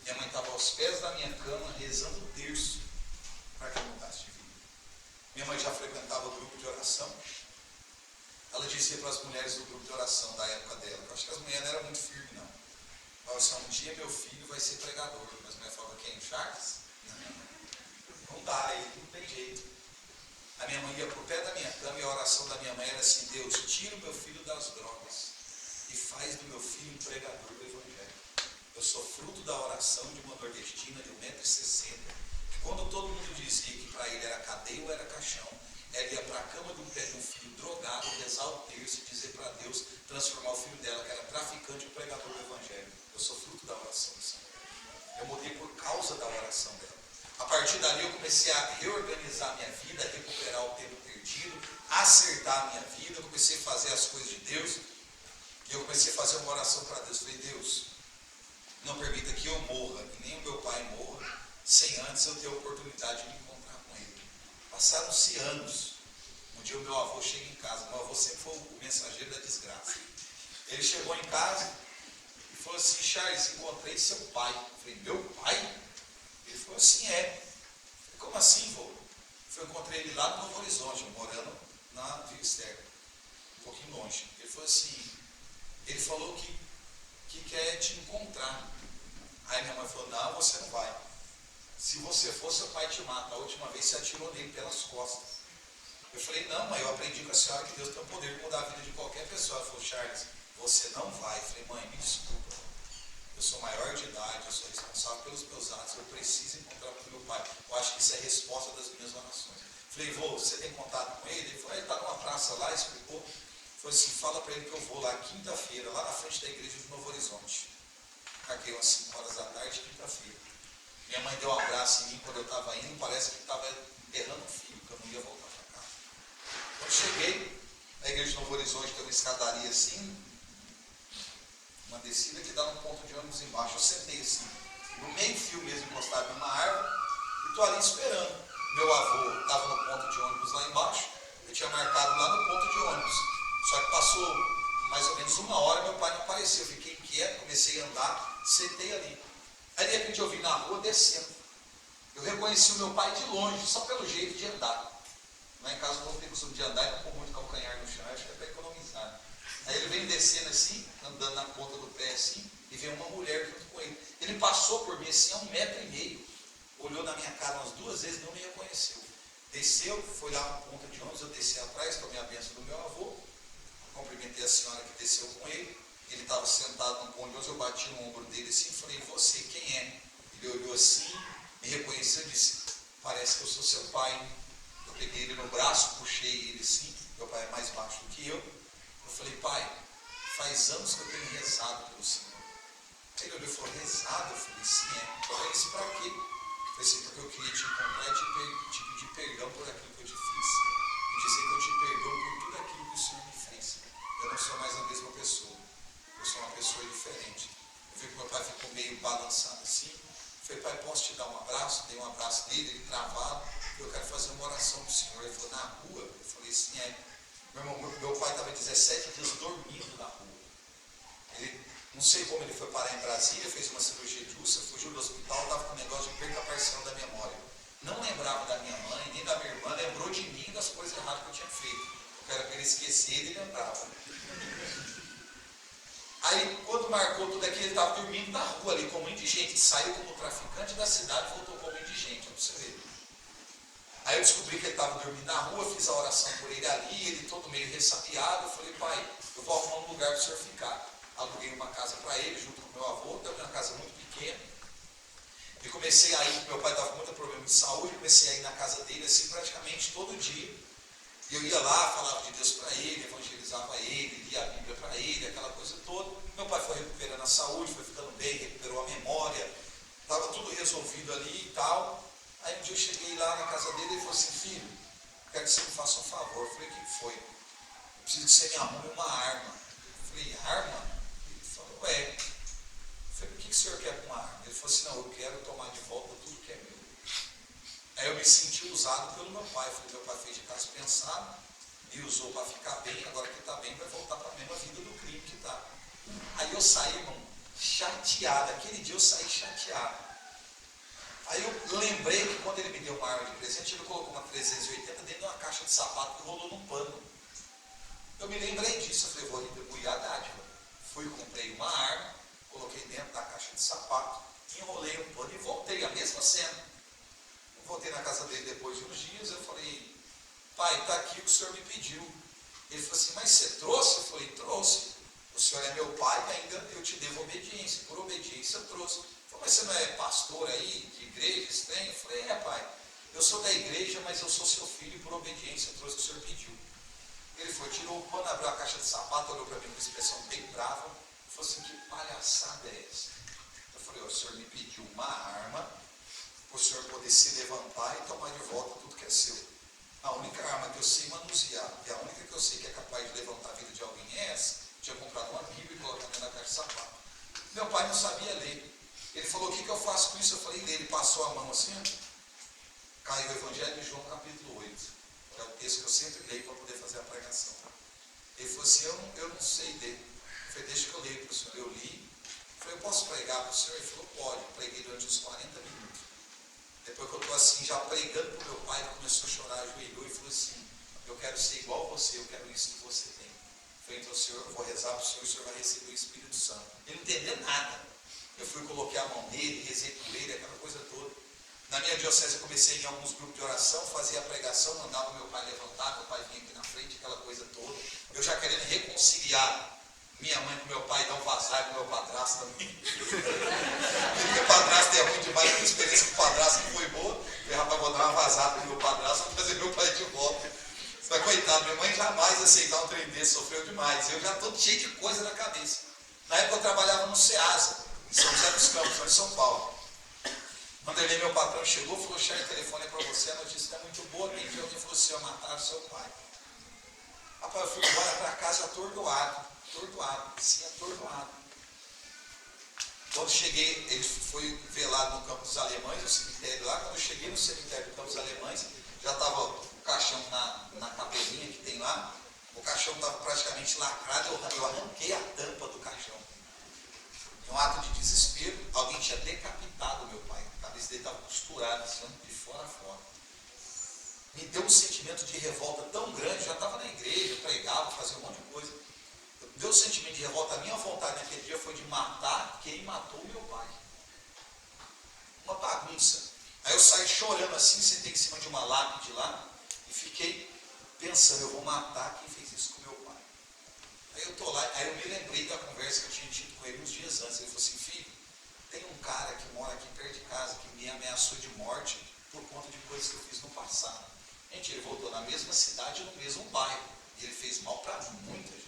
Minha mãe estava aos pés da minha cama, rezando o terço, para que eu mudasse de vida. Minha mãe já frequentava o grupo de oração. Ela dizia para as mulheres do grupo de oração da época dela, eu acho que as mulheres não eram muito firmes, não. Falava assim, um dia meu filho vai ser pregador. Mas a mulher falava, quem? Charles? Não dá, aí não tem jeito. A minha mãe ia para o pé da minha cama e a oração da minha mãe era assim, Deus, tira o meu filho das drogas e faz do meu filho um pregador do Evangelho. Eu sou fruto da oração de uma nordestina de 1,60 m, que quando todo mundo dizia que para ele era cadeia ou era caixão, ela ia para a cama de um filho drogado, rezar o terço e dizer para Deus transformar o filho dela, que era traficante, e pregador do Evangelho. Eu sou fruto da oração do Senhor. Eu mudei por causa da oração dela. A partir dali eu comecei a reorganizar a minha vida, a recuperar o tempo perdido, acertar a minha vida, eu comecei a fazer as coisas de Deus, e eu comecei a fazer uma oração para Deus. Falei, Deus, não permita que eu morra, e nem o meu pai morra, sem antes eu ter a oportunidade de me encontrar com ele. Passaram-se anos. Um dia o meu avô chega em casa, meu avô sempre foi o mensageiro da desgraça. Ele chegou em casa e falou assim, Charles, encontrei seu pai. Eu falei, meu pai? Ele falou assim, é. Eu falei, como assim, vô? Eu encontrei ele lá no Novo Horizonte, morando na Vila Externa, um pouquinho longe. Ele falou assim, ele falou que quer te encontrar. Aí minha mãe falou, não, você não vai. Se você for, seu pai te mata. A última vez você atirou nele pelas costas. Eu falei, não, mãe, eu aprendi com a senhora que Deus tem o poder de mudar a vida de qualquer pessoa. Ela falou, Charles, você não vai. Eu falei, mãe, me desculpa. Eu sou maior de idade, eu sou responsável pelos meus atos, eu preciso encontrar com meu pai. Eu acho que isso é a resposta das minhas orações. Eu falei, vô, você tem contato com ele? Ele falou, ele está numa praça lá, explicou. Falei assim, fala para ele que eu vou lá quinta-feira, lá na frente da igreja do Novo Horizonte. Marquei umas 5 horas da tarde, quinta-feira. Minha mãe deu um abraço em mim quando eu estava indo, parece que estava enterrando um filho, que eu não ia voltar para casa. Quando cheguei, na igreja do Novo Horizonte tem uma escadaria assim, uma descida que dá um ponto de ônibus embaixo. Eu sentei assim, no meio fio mesmo, encostado numa árvore, e estou ali esperando. Meu avô estava no ponto de ônibus lá embaixo, eu tinha marcado lá no ponto de ônibus. Só que passou mais ou menos 1 hora, meu pai não apareceu. Eu fiquei inquieto, comecei a andar, sentei ali. Aí de repente eu vi na rua descendo. Eu reconheci o meu pai de longe, só pelo jeito de andar. Lá em casa o povo tem costume de andar e não põe muito calcanhar no chão, acho que é para economizar. Aí ele vem descendo assim, andando na ponta do pé assim, e vem uma mulher junto com ele. Ele passou por mim assim a 1,5 m, olhou na minha cara umas 2 vezes e não me reconheceu. Desceu, foi lá na ponta de ônibus, eu desci atrás, tomei a benção do meu avô, cumprimentei a senhora que desceu com ele, ele estava sentado no ponto de ônibus, eu bati no ombro dele assim, falei, você, quem é? Ele olhou assim, me reconheceu e disse, parece que eu sou seu pai. Eu peguei ele no braço, puxei ele assim, meu pai é mais baixo do que eu falei, pai, faz anos que eu tenho rezado pelo Senhor. Ele olhou e falou, rezado? Eu falei, sim, é. Eu falei, isso para quê? Eu falei assim, porque eu queria te encontrar e te pedir perdão por aquilo que eu te fiz. E dizer que eu te perdoo por tudo aquilo que o Senhor me fez. Eu não sou mais a mesma pessoa. Eu sou uma pessoa diferente. Eu vi que meu pai ficou meio balançado assim. Eu falei, pai, posso te dar um abraço? Dei um abraço nele, ele travado. Eu quero fazer uma oração para o Senhor. Ele falou, na rua? Eu falei, sim, é. Meu pai estava 17 dias dormindo na rua. Ele, não sei como ele foi parar em Brasília, fez uma cirurgia de úlcera, fugiu do hospital, estava com um negócio de perda parcial da memória. Não lembrava da minha mãe, nem da minha irmã, lembrou de mim e das coisas erradas que eu tinha feito. Eu quero que ele esquecesse, ele lembrava. Aí, quando marcou tudo aquilo, ele estava dormindo na rua ali, como indigente. Saiu como traficante da cidade e voltou como indigente, para você ver. Aí eu descobri que ele estava dormindo na rua, fiz a oração por ele ali, ele todo meio ressabiado. Eu falei, pai, eu vou arrumar um lugar para o senhor ficar. Aluguei uma casa para ele, junto com o meu avô, estava uma casa muito pequena. E comecei a ir, meu pai estava com muito problema de saúde, comecei a ir na casa dele assim praticamente todo dia. E eu ia lá, falava de Deus para ele, evangelizava ele, lia a Bíblia para ele, aquela coisa toda. Meu pai foi recuperando a saúde, foi ficando bem, recuperou a memória, estava tudo resolvido ali e tal. Aí um dia eu cheguei lá na casa dele e ele falou assim, filho, quero que você me faça um favor. Eu falei, o que foi? Eu preciso que você me arrume uma arma. Eu falei, arma? Ele falou, é. Eu falei, o que o senhor quer com uma arma? Ele falou assim, não, eu quero tomar de volta tudo que é meu. Aí eu me senti usado pelo meu pai. Eu falei, meu pai fez de caso pensado, me usou para ficar bem, agora que está bem vai voltar para a mesma vida do crime que está. Aí eu saí, irmão, chateado. Aquele dia eu saí chateado. Aí eu lembrei que quando ele me deu uma arma de presente, ele colocou uma 380 dentro de uma caixa de sapato que rolou num pano. Eu me lembrei disso, eu falei, vou retribuir a dádiva. Fui, comprei uma arma, coloquei dentro da caixa de sapato, enrolei um pano e voltei, a mesma cena. Eu voltei na casa dele depois de uns dias, eu falei, pai, está aqui o que o senhor me pediu. Ele falou assim, mas você trouxe? Eu falei, trouxe. O senhor é meu pai e ainda eu te devo obediência. Por obediência eu trouxe. Ele falou, mas você não é pastor aí, de igreja, estranho? Eu falei, pai, eu sou da igreja, mas eu sou seu filho e por obediência eu trouxe o que o senhor pediu. Ele foi, tirou o pano, abriu a caixa de sapato, olhou para mim com expressão bem brava, e falou assim, que palhaçada é essa? Eu falei, o senhor me pediu uma arma, para o senhor poder se levantar e tomar de volta tudo que é seu. A única arma que eu sei manusear, e a única que eu sei que é capaz de levantar a vida de alguém é essa. Eu tinha comprado uma Bíblia e colocado dentro da caixa de sapato. Meu pai não sabia ler. Ele falou, o que eu faço com isso? Eu falei, ele passou a mão assim, caiu o Evangelho de João capítulo 8, que é o texto que eu sempre leio para poder fazer a pregação. Ele falou assim, eu não sei ler. Eu falei, deixa que eu leio para o senhor. Eu li. Eu falei, eu posso pregar para o senhor? Ele falou, pode. Eu preguei durante uns 40 minutos. Depois que eu estou assim, já pregando para o meu pai, ele começou a chorar, ajoelhou e falou assim, eu quero ser igual a você, eu quero isso que você tem. Eu falei, então senhor, eu vou rezar para o senhor vai receber o Espírito Santo. Ele não entendeu nada. Eu fui, coloquei a mão nele, rezei por ele, aquela coisa toda. Na minha diocese eu comecei a ir em alguns grupos de oração, fazia a pregação, mandava meu pai levantar, meu pai vinha aqui na frente, aquela coisa toda. Eu já querendo reconciliar minha mãe com meu pai, dar um vazar com meu padrasto também. Porque o padrasto é ruim demais, a experiência com o padrasto não foi boa. Eu falei, rapaz, vou dar uma vazada com meu padrasto, vou trazer meu pai de volta. Mas coitado, minha mãe jamais aceitar um trem desse, sofreu demais. Eu já estou cheio de coisa na cabeça. Na época eu trabalhava no Ceasa, em São José dos Campos, em São Paulo. Vanderlei, meu patrão, chegou e falou, Xer, o telefone é para você, a notícia está muito boa. Quem viu alguém falou assim, mataram seu pai. Rapaz, eu fui embora para casa atordoado, sim, atordoado. Quando cheguei, ele foi velado no Campo dos Alemães, no cemitério lá. Quando eu cheguei no cemitério do Campo dos Alemães, já estava o caixão na capelinha que tem lá. O caixão estava praticamente lacrado, eu arranquei a tampa do caixão. Em um ato de desespero, alguém tinha decapitado meu pai. A cabeça dele estava costurada, assim, de fora a fora. Me deu um sentimento de revolta tão grande, já estava na igreja, eu pregava, fazia um monte de coisa. Deu um sentimento de revolta, a minha vontade naquele dia foi de matar quem matou meu pai. Uma bagunça. Aí eu saí chorando assim, sentei em cima de uma lápide lá e fiquei pensando, eu vou matar quem fez isso com meu pai. Aí eu tô lá, aí eu me lembrei da conversa que eu tinha tido com ele uns dias antes. Ele falou assim, filho, tem um cara que mora aqui perto de casa que me ameaçou de morte por conta de coisas que eu fiz no passado. Gente, ele voltou na mesma cidade, no mesmo bairro. E ele fez mal para muita gente.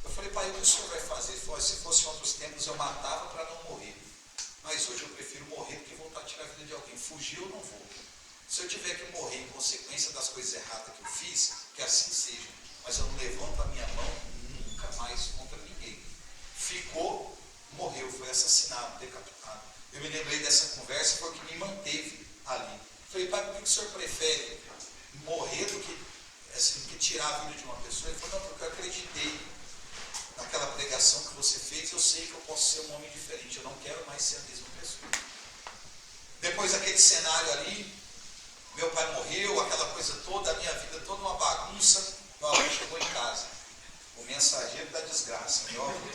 Eu falei, pai, o que o senhor vai fazer? Ele falou, se fosse em outros tempos eu matava para não morrer. Mas hoje eu prefiro morrer do que voltar a tirar a vida de alguém. Fugir eu não vou. Se eu tiver que morrer em consequência das coisas erradas que eu fiz, que assim seja. Mas eu não levanto a minha mão nunca mais contra ninguém. Ficou, morreu, foi assassinado, decapitado. Eu me lembrei dessa conversa, foi o que me manteve ali. Falei, pai, por que o senhor prefere morrer do que tirar a vida de uma pessoa? Ele falou, não, porque eu acreditei naquela pregação que você fez, eu sei que eu posso ser um homem diferente, eu não quero mais ser a mesma pessoa. Depois daquele cenário ali, meu pai morreu, aquela coisa toda, a minha vida toda uma bagunça, meu avô chegou em casa, o mensageiro da desgraça, meu avô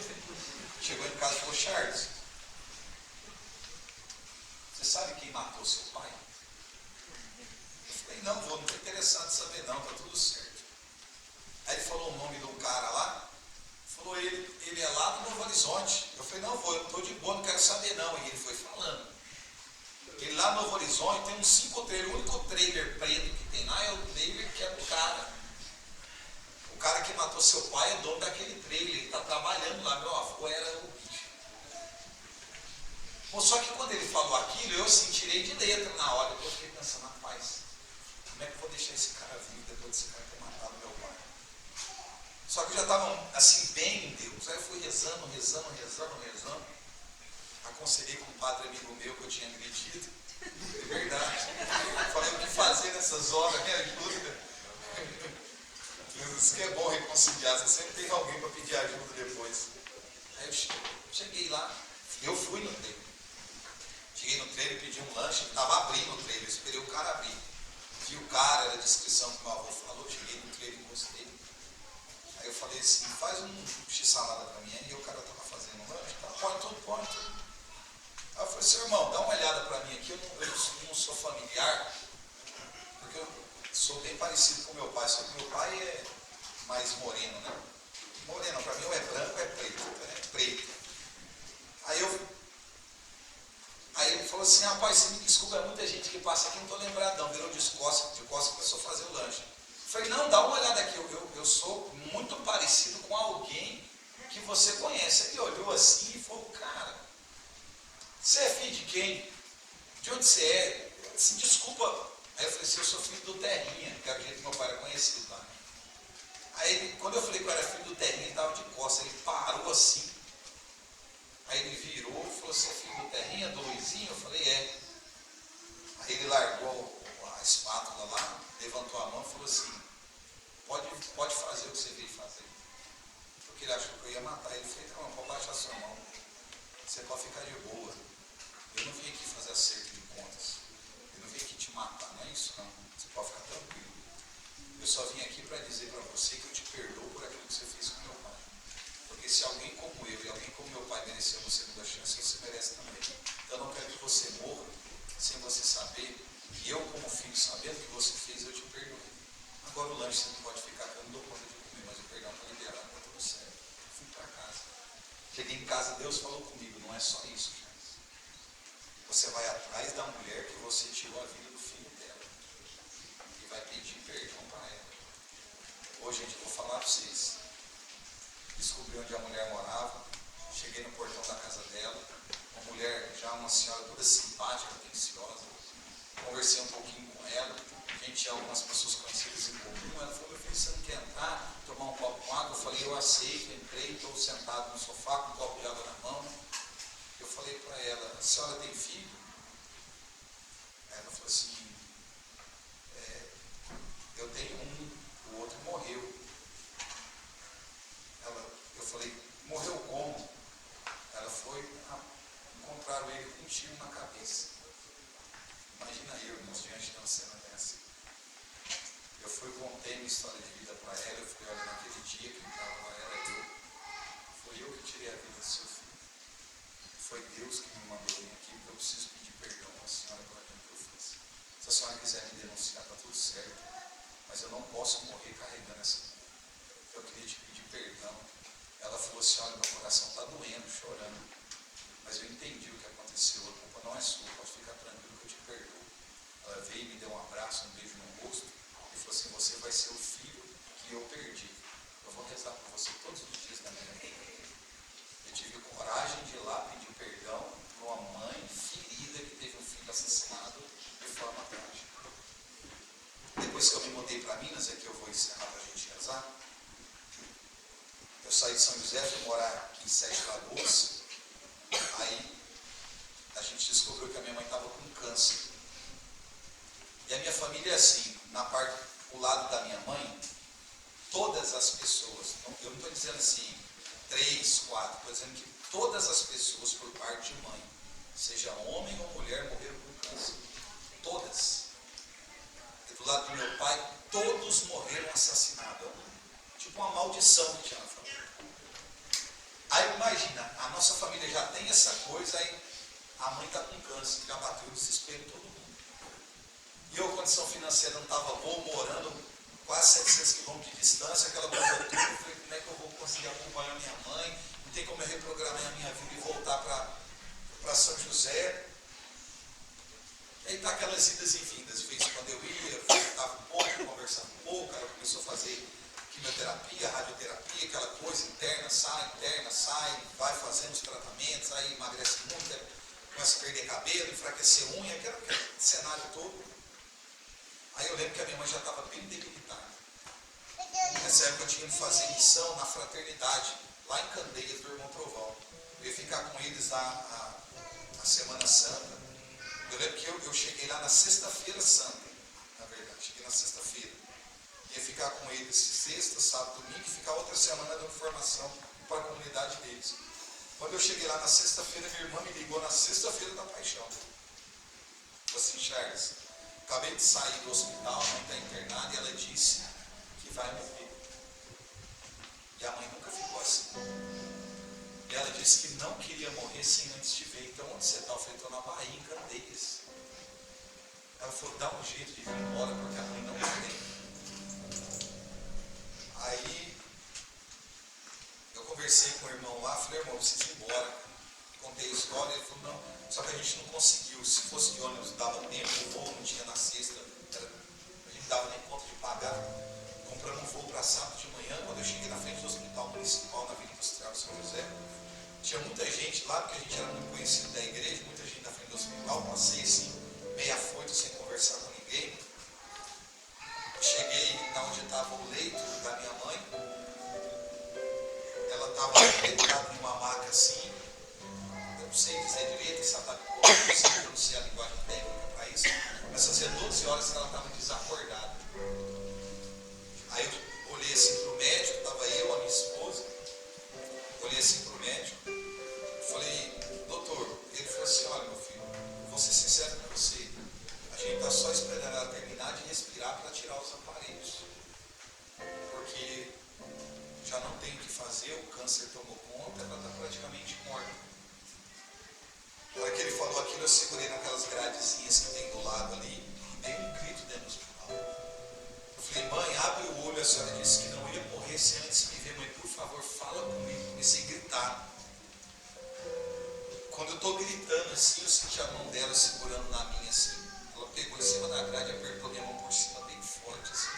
chegou em casa e falou, Charles, você sabe quem matou seu pai? Eu falei, não, vô, não estou interessado em saber não, está tudo certo. Aí ele falou o nome de um cara lá, falou, ele é lá do Novo Horizonte. Eu falei, não, vô, eu estou de boa, não quero saber não. E ele foi falando. Ele lá no Novo Horizonte tem uns 5 trailers, o único trailer preto que tem lá é o trailer que é do cara. O cara que matou seu pai é dono daquele trailer, ele está trabalhando lá, meu avô era o bicho. Bom, só que quando ele falou aquilo, eu assim, tirei de letra na hora, eu fiquei pensando, rapaz, como é que eu vou deixar esse cara vivo depois desse cara ter matado meu pai? Só que eu já estava assim, bem em Deus. Aí eu fui rezando. Aconselhei com um padre amigo meu que eu tinha agredido. É verdade. Falei, o que fazer nessas horas? Me ajuda. Isso que é bom reconciliar. Você sempre tem alguém para pedir ajuda depois. Aí eu cheguei lá. Eu fui no trailer. Cheguei no trailer, pedi um lanche. Estava abrindo o trailer. Esperei o cara abrir. Vi o cara, era a descrição que meu avô falou. Cheguei no trailer e encostei. Aí eu falei assim, faz um x-salada para mim. Aí o cara estava fazendo um lanche, põe tudo. Aí eu falei assim, irmão, dá uma olhada para mim aqui, eu não sou familiar, porque eu sou bem parecido com meu pai, só que meu pai é mais moreno, né? Moreno, para mim ou é branco ou é preto, é preto. Aí ele falou assim, rapaz, você me desculpa, é muita gente que passa aqui, não estou lembradão, virou de costas, começou a fazer o lanche. Eu falei, não, dá uma olhada aqui, eu sou muito parecido com alguém que você conhece. Ele olhou assim e falou, cara, você é filho de quem? De onde você é? Eu disse, desculpa. Aí eu falei assim, eu sou filho do Terrinha, que é o jeito que meu pai era conhecido lá. Aí quando eu falei que eu era filho do Terrinha, ele estava de costas, ele parou assim. Aí ele virou e falou, você é filho do Terrinha, do Luizinho? Eu falei, é. Aí ele largou a espátula lá, levantou a mão e falou assim, pode fazer o que você veio fazer. Porque ele achou que eu ia matar. Ele falou, não, pode baixar sua mão. Você pode ficar de boa. Eu não vim aqui fazer acerto de contas. Eu não vim aqui te matar, não é isso não. Você pode ficar tranquilo. Eu só vim aqui para dizer para você que eu te perdoo por aquilo que você fez com meu pai. Porque se alguém como eu e alguém como meu pai mereceu uma segunda chance, você merece também. Então eu não quero que você morra sem você saber. E eu como filho, sabendo o que você fez, eu te perdoei. Agora o lanche você não pode ficar, eu não dou conta de comer, mas o perdão está liberado, está tudo certo. Fui para casa. Cheguei em casa, Deus falou comigo, não é só isso, Charles. Você vai atrás da mulher que você tirou a vida do filho dela. E vai pedir perdão para ela. Hoje, gente, eu vou falar para vocês. Descobri onde a mulher morava. Cheguei no portão da casa dela. Uma mulher, já uma senhora toda simpática, atenciosa. Conversei um pouquinho com ela. A gente tinha algumas pessoas conhecidas em comum. Ela falou, meu filho, você não quer entrar? Tomar um copo com água? Eu falei, eu aceito. Entrei, estou sentado no sofá com um copo de água na mão. Eu falei para ela, a senhora tem filho? Ela falou assim, eu tenho um, o outro morreu. Eu falei, morreu como? Ela foi, encontraram ele com um tiro na cabeça. Imagina eu, irmãos, diante de uma cena dessa. Eu fui, contei minha história de vida para ela, eu falei, olha, naquele dia que estava lá, era eu. Foi eu que tirei a vida do seu filho. Foi Deus que me mandou vir aqui, porque eu preciso pedir perdão à senhora. mas eu não posso morrer carregando essa. Eu queria te pedir perdão. Ela falou assim, olha, meu coração está doendo, chorando, mas eu entendi o que aconteceu, a culpa não é sua, pode ficar tranquilo que eu te perdoo. Ela veio e me deu um abraço, um beijo no rosto, e falou assim, você vai ser o filho que eu perdi. Eu vou rezar por você todos os dias da minha vida. Eu tive coragem de ir lá pedir perdão para uma mãe ferida que teve um filho assassinado de forma trágica. Depois que eu me mudei para Minas, aqui eu vou encerrar para a gente rezar. Eu saí de São José, fui morar em Sete Lagoas. Aí a gente descobriu que a minha mãe estava com câncer. E a minha família é assim, o lado da minha mãe, todas as pessoas, eu não estou dizendo assim, 3, 4, estou dizendo que todas as pessoas por parte de mãe, seja homem ou mulher, morreram com câncer. Todas. E do lado do meu pai, todos morreram assassinados. Tipo uma maldição que tinha na família. Aí imagina, a nossa família já tem essa coisa, aí a mãe está com câncer, já bateu o desespero em todo mundo. E eu, condição financeira não estava boa, morando quase 700 quilômetros de distância, aquela coisa toda, eu falei, como é que eu vou conseguir acompanhar minha mãe? Não tem como eu reprogramar a minha vida e voltar para São José. E aí tá aquelas idas e vindas, de vez em quando eu ia, voltava um pouco, conversava um pouco, ela começou a fazer quimioterapia, radioterapia, aquela coisa, interna, sai, vai fazendo os tratamentos, aí emagrece muito, começa a perder cabelo, enfraquecer unha, aquele cenário todo. Aí eu lembro que a minha mãe já estava bem debilitada. Nessa época eu tinha que fazer missão na fraternidade, lá em Candeias do Irmão Trovão. Eu ia ficar com eles lá na Semana Santa. Eu lembro que eu cheguei lá na Sexta-feira Santa, na verdade, cheguei na sexta-feira. Ia ficar com eles sexta, sábado, domingo, e ficar outra semana dando formação para a comunidade deles. Quando eu cheguei lá na sexta-feira, minha irmã me ligou na sexta-feira da paixão. Falei assim, Charles, acabei de sair do hospital, a mãe está internada, e ela disse que vai morrer. E a mãe nunca ficou assim. E ela disse que não queria morrer sem antes te ver. Então onde você está? Eu falei, estou na Bahia, em Candeias. Ela falou, dá um jeito de vir embora, porque a mãe não tem. Aí eu conversei com o irmão lá, falei, irmão, eu preciso ir embora. Contei a história, ele falou, não, só que a gente não conseguiu. Se fosse de ônibus, dava tempo, o voo não tinha na sexta, a gente dava nem conta de pagar. Compramos um voo para sábado de manhã, quando eu cheguei na frente do hospital municipal, na Vila Industrial de São José, tinha muita gente lá, porque a gente era muito conhecido da igreja, muita gente na frente do hospital, passei assim, meio afoito, sem conversar com ninguém. Cheguei na onde estava o leito da minha mãe, ela estava deitada em uma maca assim, eu não sei dizer direito, esse ataque eu não sei a linguagem técnica para isso, mas fazia 12 horas que ela estava desacordada. Aí eu olhei assim para o médico, estava eu, a minha esposa, olhei assim para o médico, falei, doutor, ele falou assim, olha meu filho, vou ser sincero com você, a gente está só esperando ela terminar de respirar para tirar os aparelhos, porque já não tem o que fazer, o câncer tomou conta, ela está praticamente morta. Na hora que ele falou aquilo, eu segurei naquelas gradezinhas que tem do lado ali e dei um grito dentro do hospital. Eu falei, mãe, abre o olho, a senhora disse que não ia morrer sem antes me ver, mãe, por favor, fala comigo. Comecei a gritar. Quando eu estou gritando assim, eu senti a mão dela segurando na minha assim. Ela pegou em cima da grade e apertou minha mão por cima bem forte assim.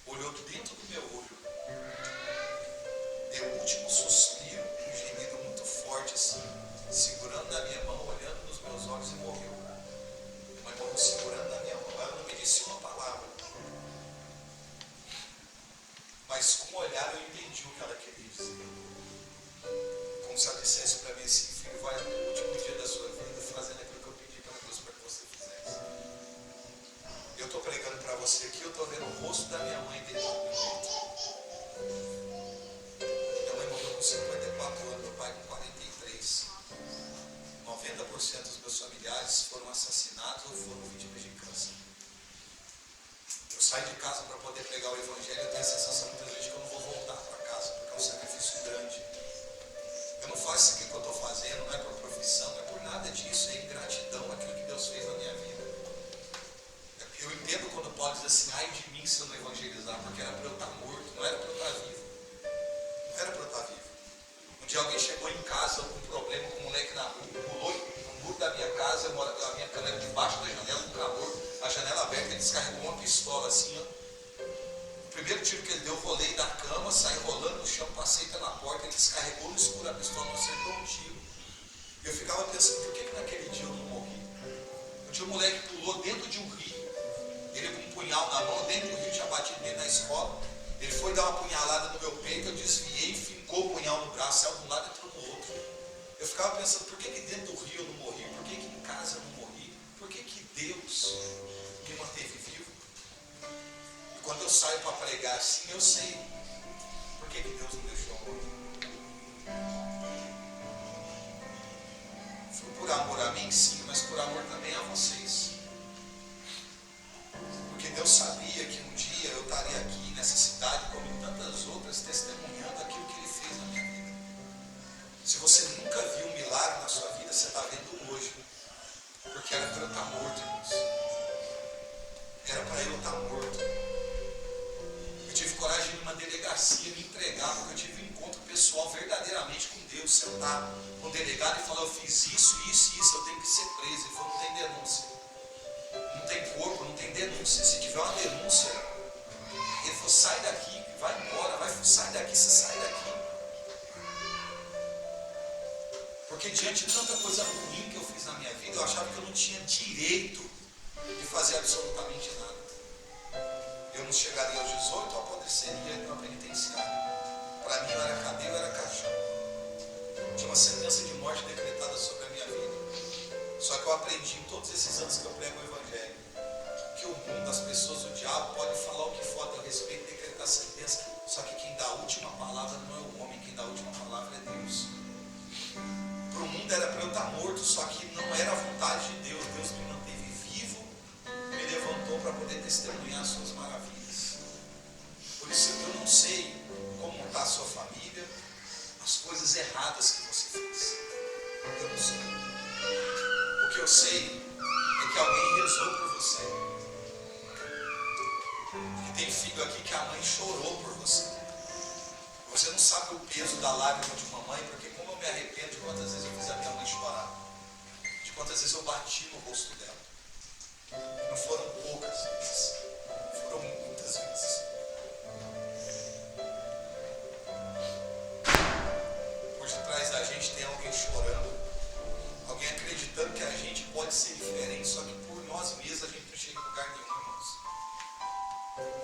Olhou dentro do meu olho. Deu o último suspiro, um gemido muito forte assim, segurando na minha mão, olhando nos meus olhos e morreu. Mas morreu segurando na minha mão. Ela não me disse uma palavra. Mas com o olhar eu entendi o que ela queria dizer. Como se ela dissesse para mim assim, filho, vai até o último dia da sua vida fazendo aquilo que eu pedi para Deus para que você fizesse. Eu estou pregando para você aqui, eu estou vendo o rosto da minha mãe dentro do meu peito. Minha mãe morreu com 54 anos, meu pai com 43. 90% dos meus familiares foram assassinados ou foram vítimas de câncer. Eu saio de casa para poder pregar o evangelho, eu tenho a sensação muitas vezes que eu não vou voltar para casa, porque é um sacrifício grande. Eu não faço isso aqui que eu estou fazendo, não é por profissão, não é por nada disso, é ingratidão àquilo que Deus fez na minha vida. Eu entendo quando Paulo diz assim, ai de primeiro tiro que ele deu, eu rolei da cama, saí rolando no chão, passei pela porta, ele descarregou no escuro a pistola, não acertou um tiro. E eu ficava pensando, por que naquele dia eu não morri? Um dia o moleque pulou dentro de um rio, ele com um punhal na mão, dentro de um rio, tinha batido dentro da escola. Ele foi dar uma punhalada no meu peito, eu desviei, fincou o punhal no braço, saiu de um lado e entrou no outro. Eu ficava pensando, por que dentro do rio eu não morri? Por que em casa eu não morri? Por que Deus me manteve vivo? E quando eu saio para pregar assim, eu sei por que Deus não deixou eu morrer. Foi por amor a mim, sim, mas por amor também a vocês. Porque Deus sabia que um dia eu estaria aqui nessa cidade, como em tantas outras, testemunhando aquilo que Ele fez na minha vida. Se você nunca viu um milagre na sua vida, você está vendo hoje. Porque era para eu estar morto, irmãos. Era para eu estar morto. Eu tive coragem de ir numa delegacia, me entregar, porque eu tive um encontro pessoal verdadeiramente com Deus, sentar com o delegado e falar, eu fiz isso, eu tenho que ser preso. Ele falou, não tem denúncia. Não tem corpo, não tem denúncia. Se tiver uma denúncia, ele falou, sai daqui, vai embora, sai daqui, você sai daqui. Porque diante de tanta coisa ruim que eu fiz na minha vida, eu achava que eu não tinha direito de fazer absolutamente nada. Eu não chegaria aos 18, eu apodreceria na penitenciária. Para mim, eu era cadeia, eu era caixão. Tinha uma sentença de morte decretada sobre a minha vida. Só que eu aprendi em todos esses anos que eu prego o Evangelho, que o mundo, as pessoas, o diabo, pode falar o que for a teu respeito, decretar sentença. Só que quem dá a última palavra não é o homem, quem dá a última palavra é Deus. Para o mundo era para eu estar morto, só que não era a vontade de Deus. Deus me manteve vivo, me levantou para poder testemunhar as suas maravilhas. Por isso eu não sei como está a sua família, as coisas erradas que você fez. Eu não sei. O que eu sei é que alguém rezou por você. E tem filho aqui que a mãe chorou por você. Você não sabe o peso da lágrima de uma mãe, porque como eu me arrependo de quantas vezes eu fiz a minha mãe chorar, de quantas vezes eu bati no rosto dela. Não foram poucas vezes, foram muitas vezes. Por detrás da gente tem alguém chorando, alguém acreditando que a gente pode ser diferente, só que por nós mesmos a gente não chega em lugar nenhum, irmãos.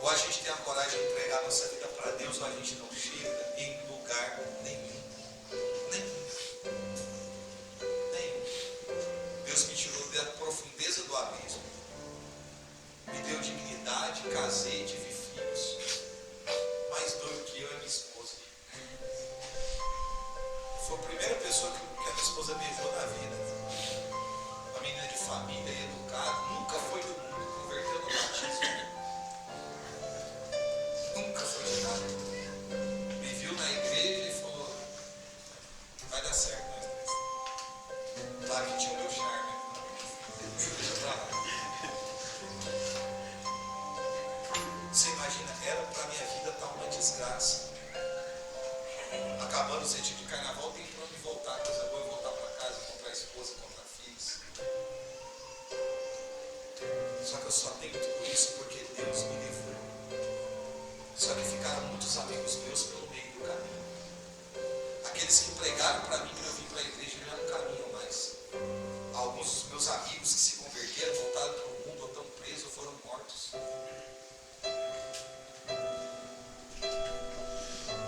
Ou a gente tem a coragem de entregar a nossa vida para Deus, ou a gente não chega em lugar nenhum. Nenhum. Deus me tirou da profundeza do abismo, me deu dignidade, casei, tive filhos. Mais doido que eu é minha esposa. Foi a primeira pessoa que a minha esposa beijou na vida. Uma menina de família, educada, nunca foi do mundo, converteu no batismo. Nunca foi de nada. Me viu na igreja e falou, vai dar certo nós dois. Lá que tinha o meu charme. Deixa pra lá. Você imagina, era pra minha vida estar uma desgraça. Acabando o sentido de carnaval, tem plano de voltar, coisa boa, voltar pra casa, encontrar esposa, encontrar filhos. Só que eu só tenho tudo isso porque Deus me levou. Só que ficaram muitos amigos meus pelo meio do caminho. Aqueles que pregaram para mim para eu vir para a igreja já não caminham mais. Alguns dos meus amigos que se converteram, voltaram para o mundo ou estão presos ou foram mortos.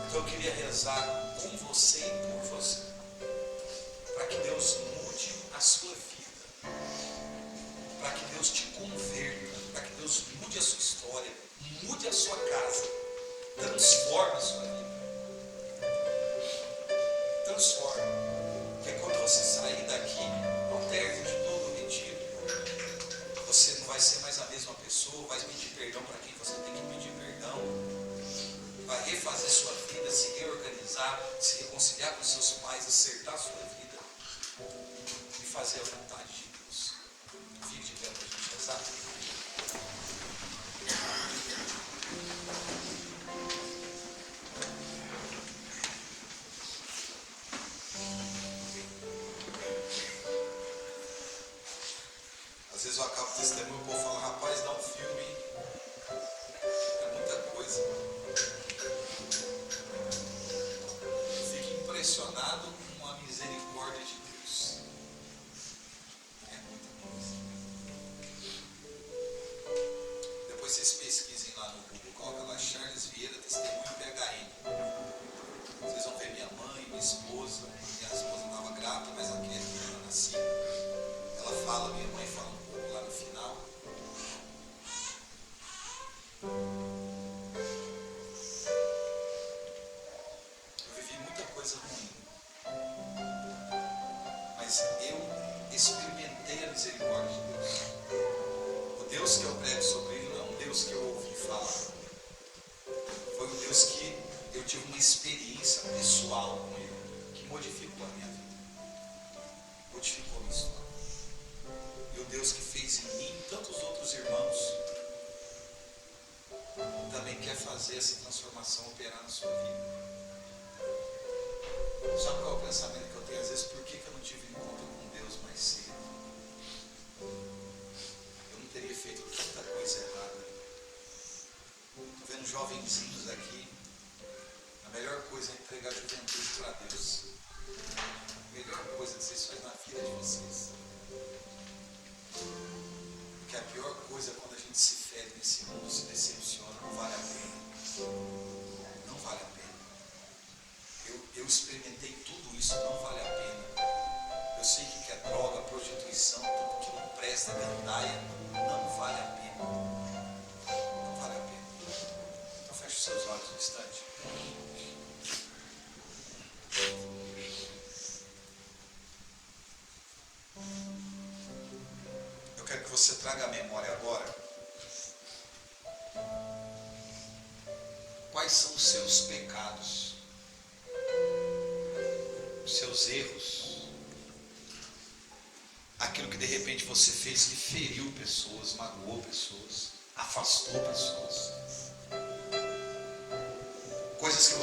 Então eu queria rezar com você e por você, para que Deus mude a sua vida, para que Deus te converta, para que Deus mude a sua história, mude a sua casa, transforme a sua vida. Transforme. Porque quando você sair daqui, ao término de todo o retiro, você não vai ser mais a mesma pessoa, vai pedir perdão para quem você tem que pedir perdão, vai refazer sua vida, se reorganizar, se reconciliar com seus pais, acertar a sua vida e fazer a vontade de Deus. Fique de pé para a gente rezar. Às vezes eu acabo testemunho, o povo fala, rapaz, dá um filme, é muita coisa. impressionado com a misericórdia de Deus. É muita coisa. Depois vocês pesquisem lá no Google, coloca lá Charles Vieira, testemunho PHN. Vocês vão ver minha mãe, minha esposa estava grávida, mas a Kelly, quando ela nasceu, ela fala, minha mãe fala um pouco lá no final. Eu vivi muita coisa ruim, mas eu experimentei a misericórdia de Deus. O Deus que eu prego sobre ele não é um Deus que eu ouvi falar. Foi um Deus que eu tive uma experiência pessoal com ele, que modificou a minha vida. Modificou a minha história. E o Deus que fez em mim e tantos outros irmãos também quer fazer essa transformação operar na sua vida. Sabe qual é o pensamento que eu tenho às vezes? Por que eu não tive encontro com Deus mais cedo? Eu não teria feito tanta coisa errada. Estou vendo jovenzinhos aqui. A melhor coisa é entregar a juventude para Deus. A melhor coisa que vocês fazem na vida de vocês. Porque a pior coisa é quando a gente se fere nesse mundo, se decepciona, não vale a pena. Não vale a pena. Eu experimentei tudo isso, não vale a pena. Eu sei que é droga, prostituição, tudo que não presta, gandaia, não vale a pena. Não vale a pena. Então feche os seus olhos um instante. Eu quero que você traga à memória agora quais são os seus pecados, os seus erros, aquilo que de repente você fez que feriu pessoas, magoou pessoas, afastou pessoas, coisas que você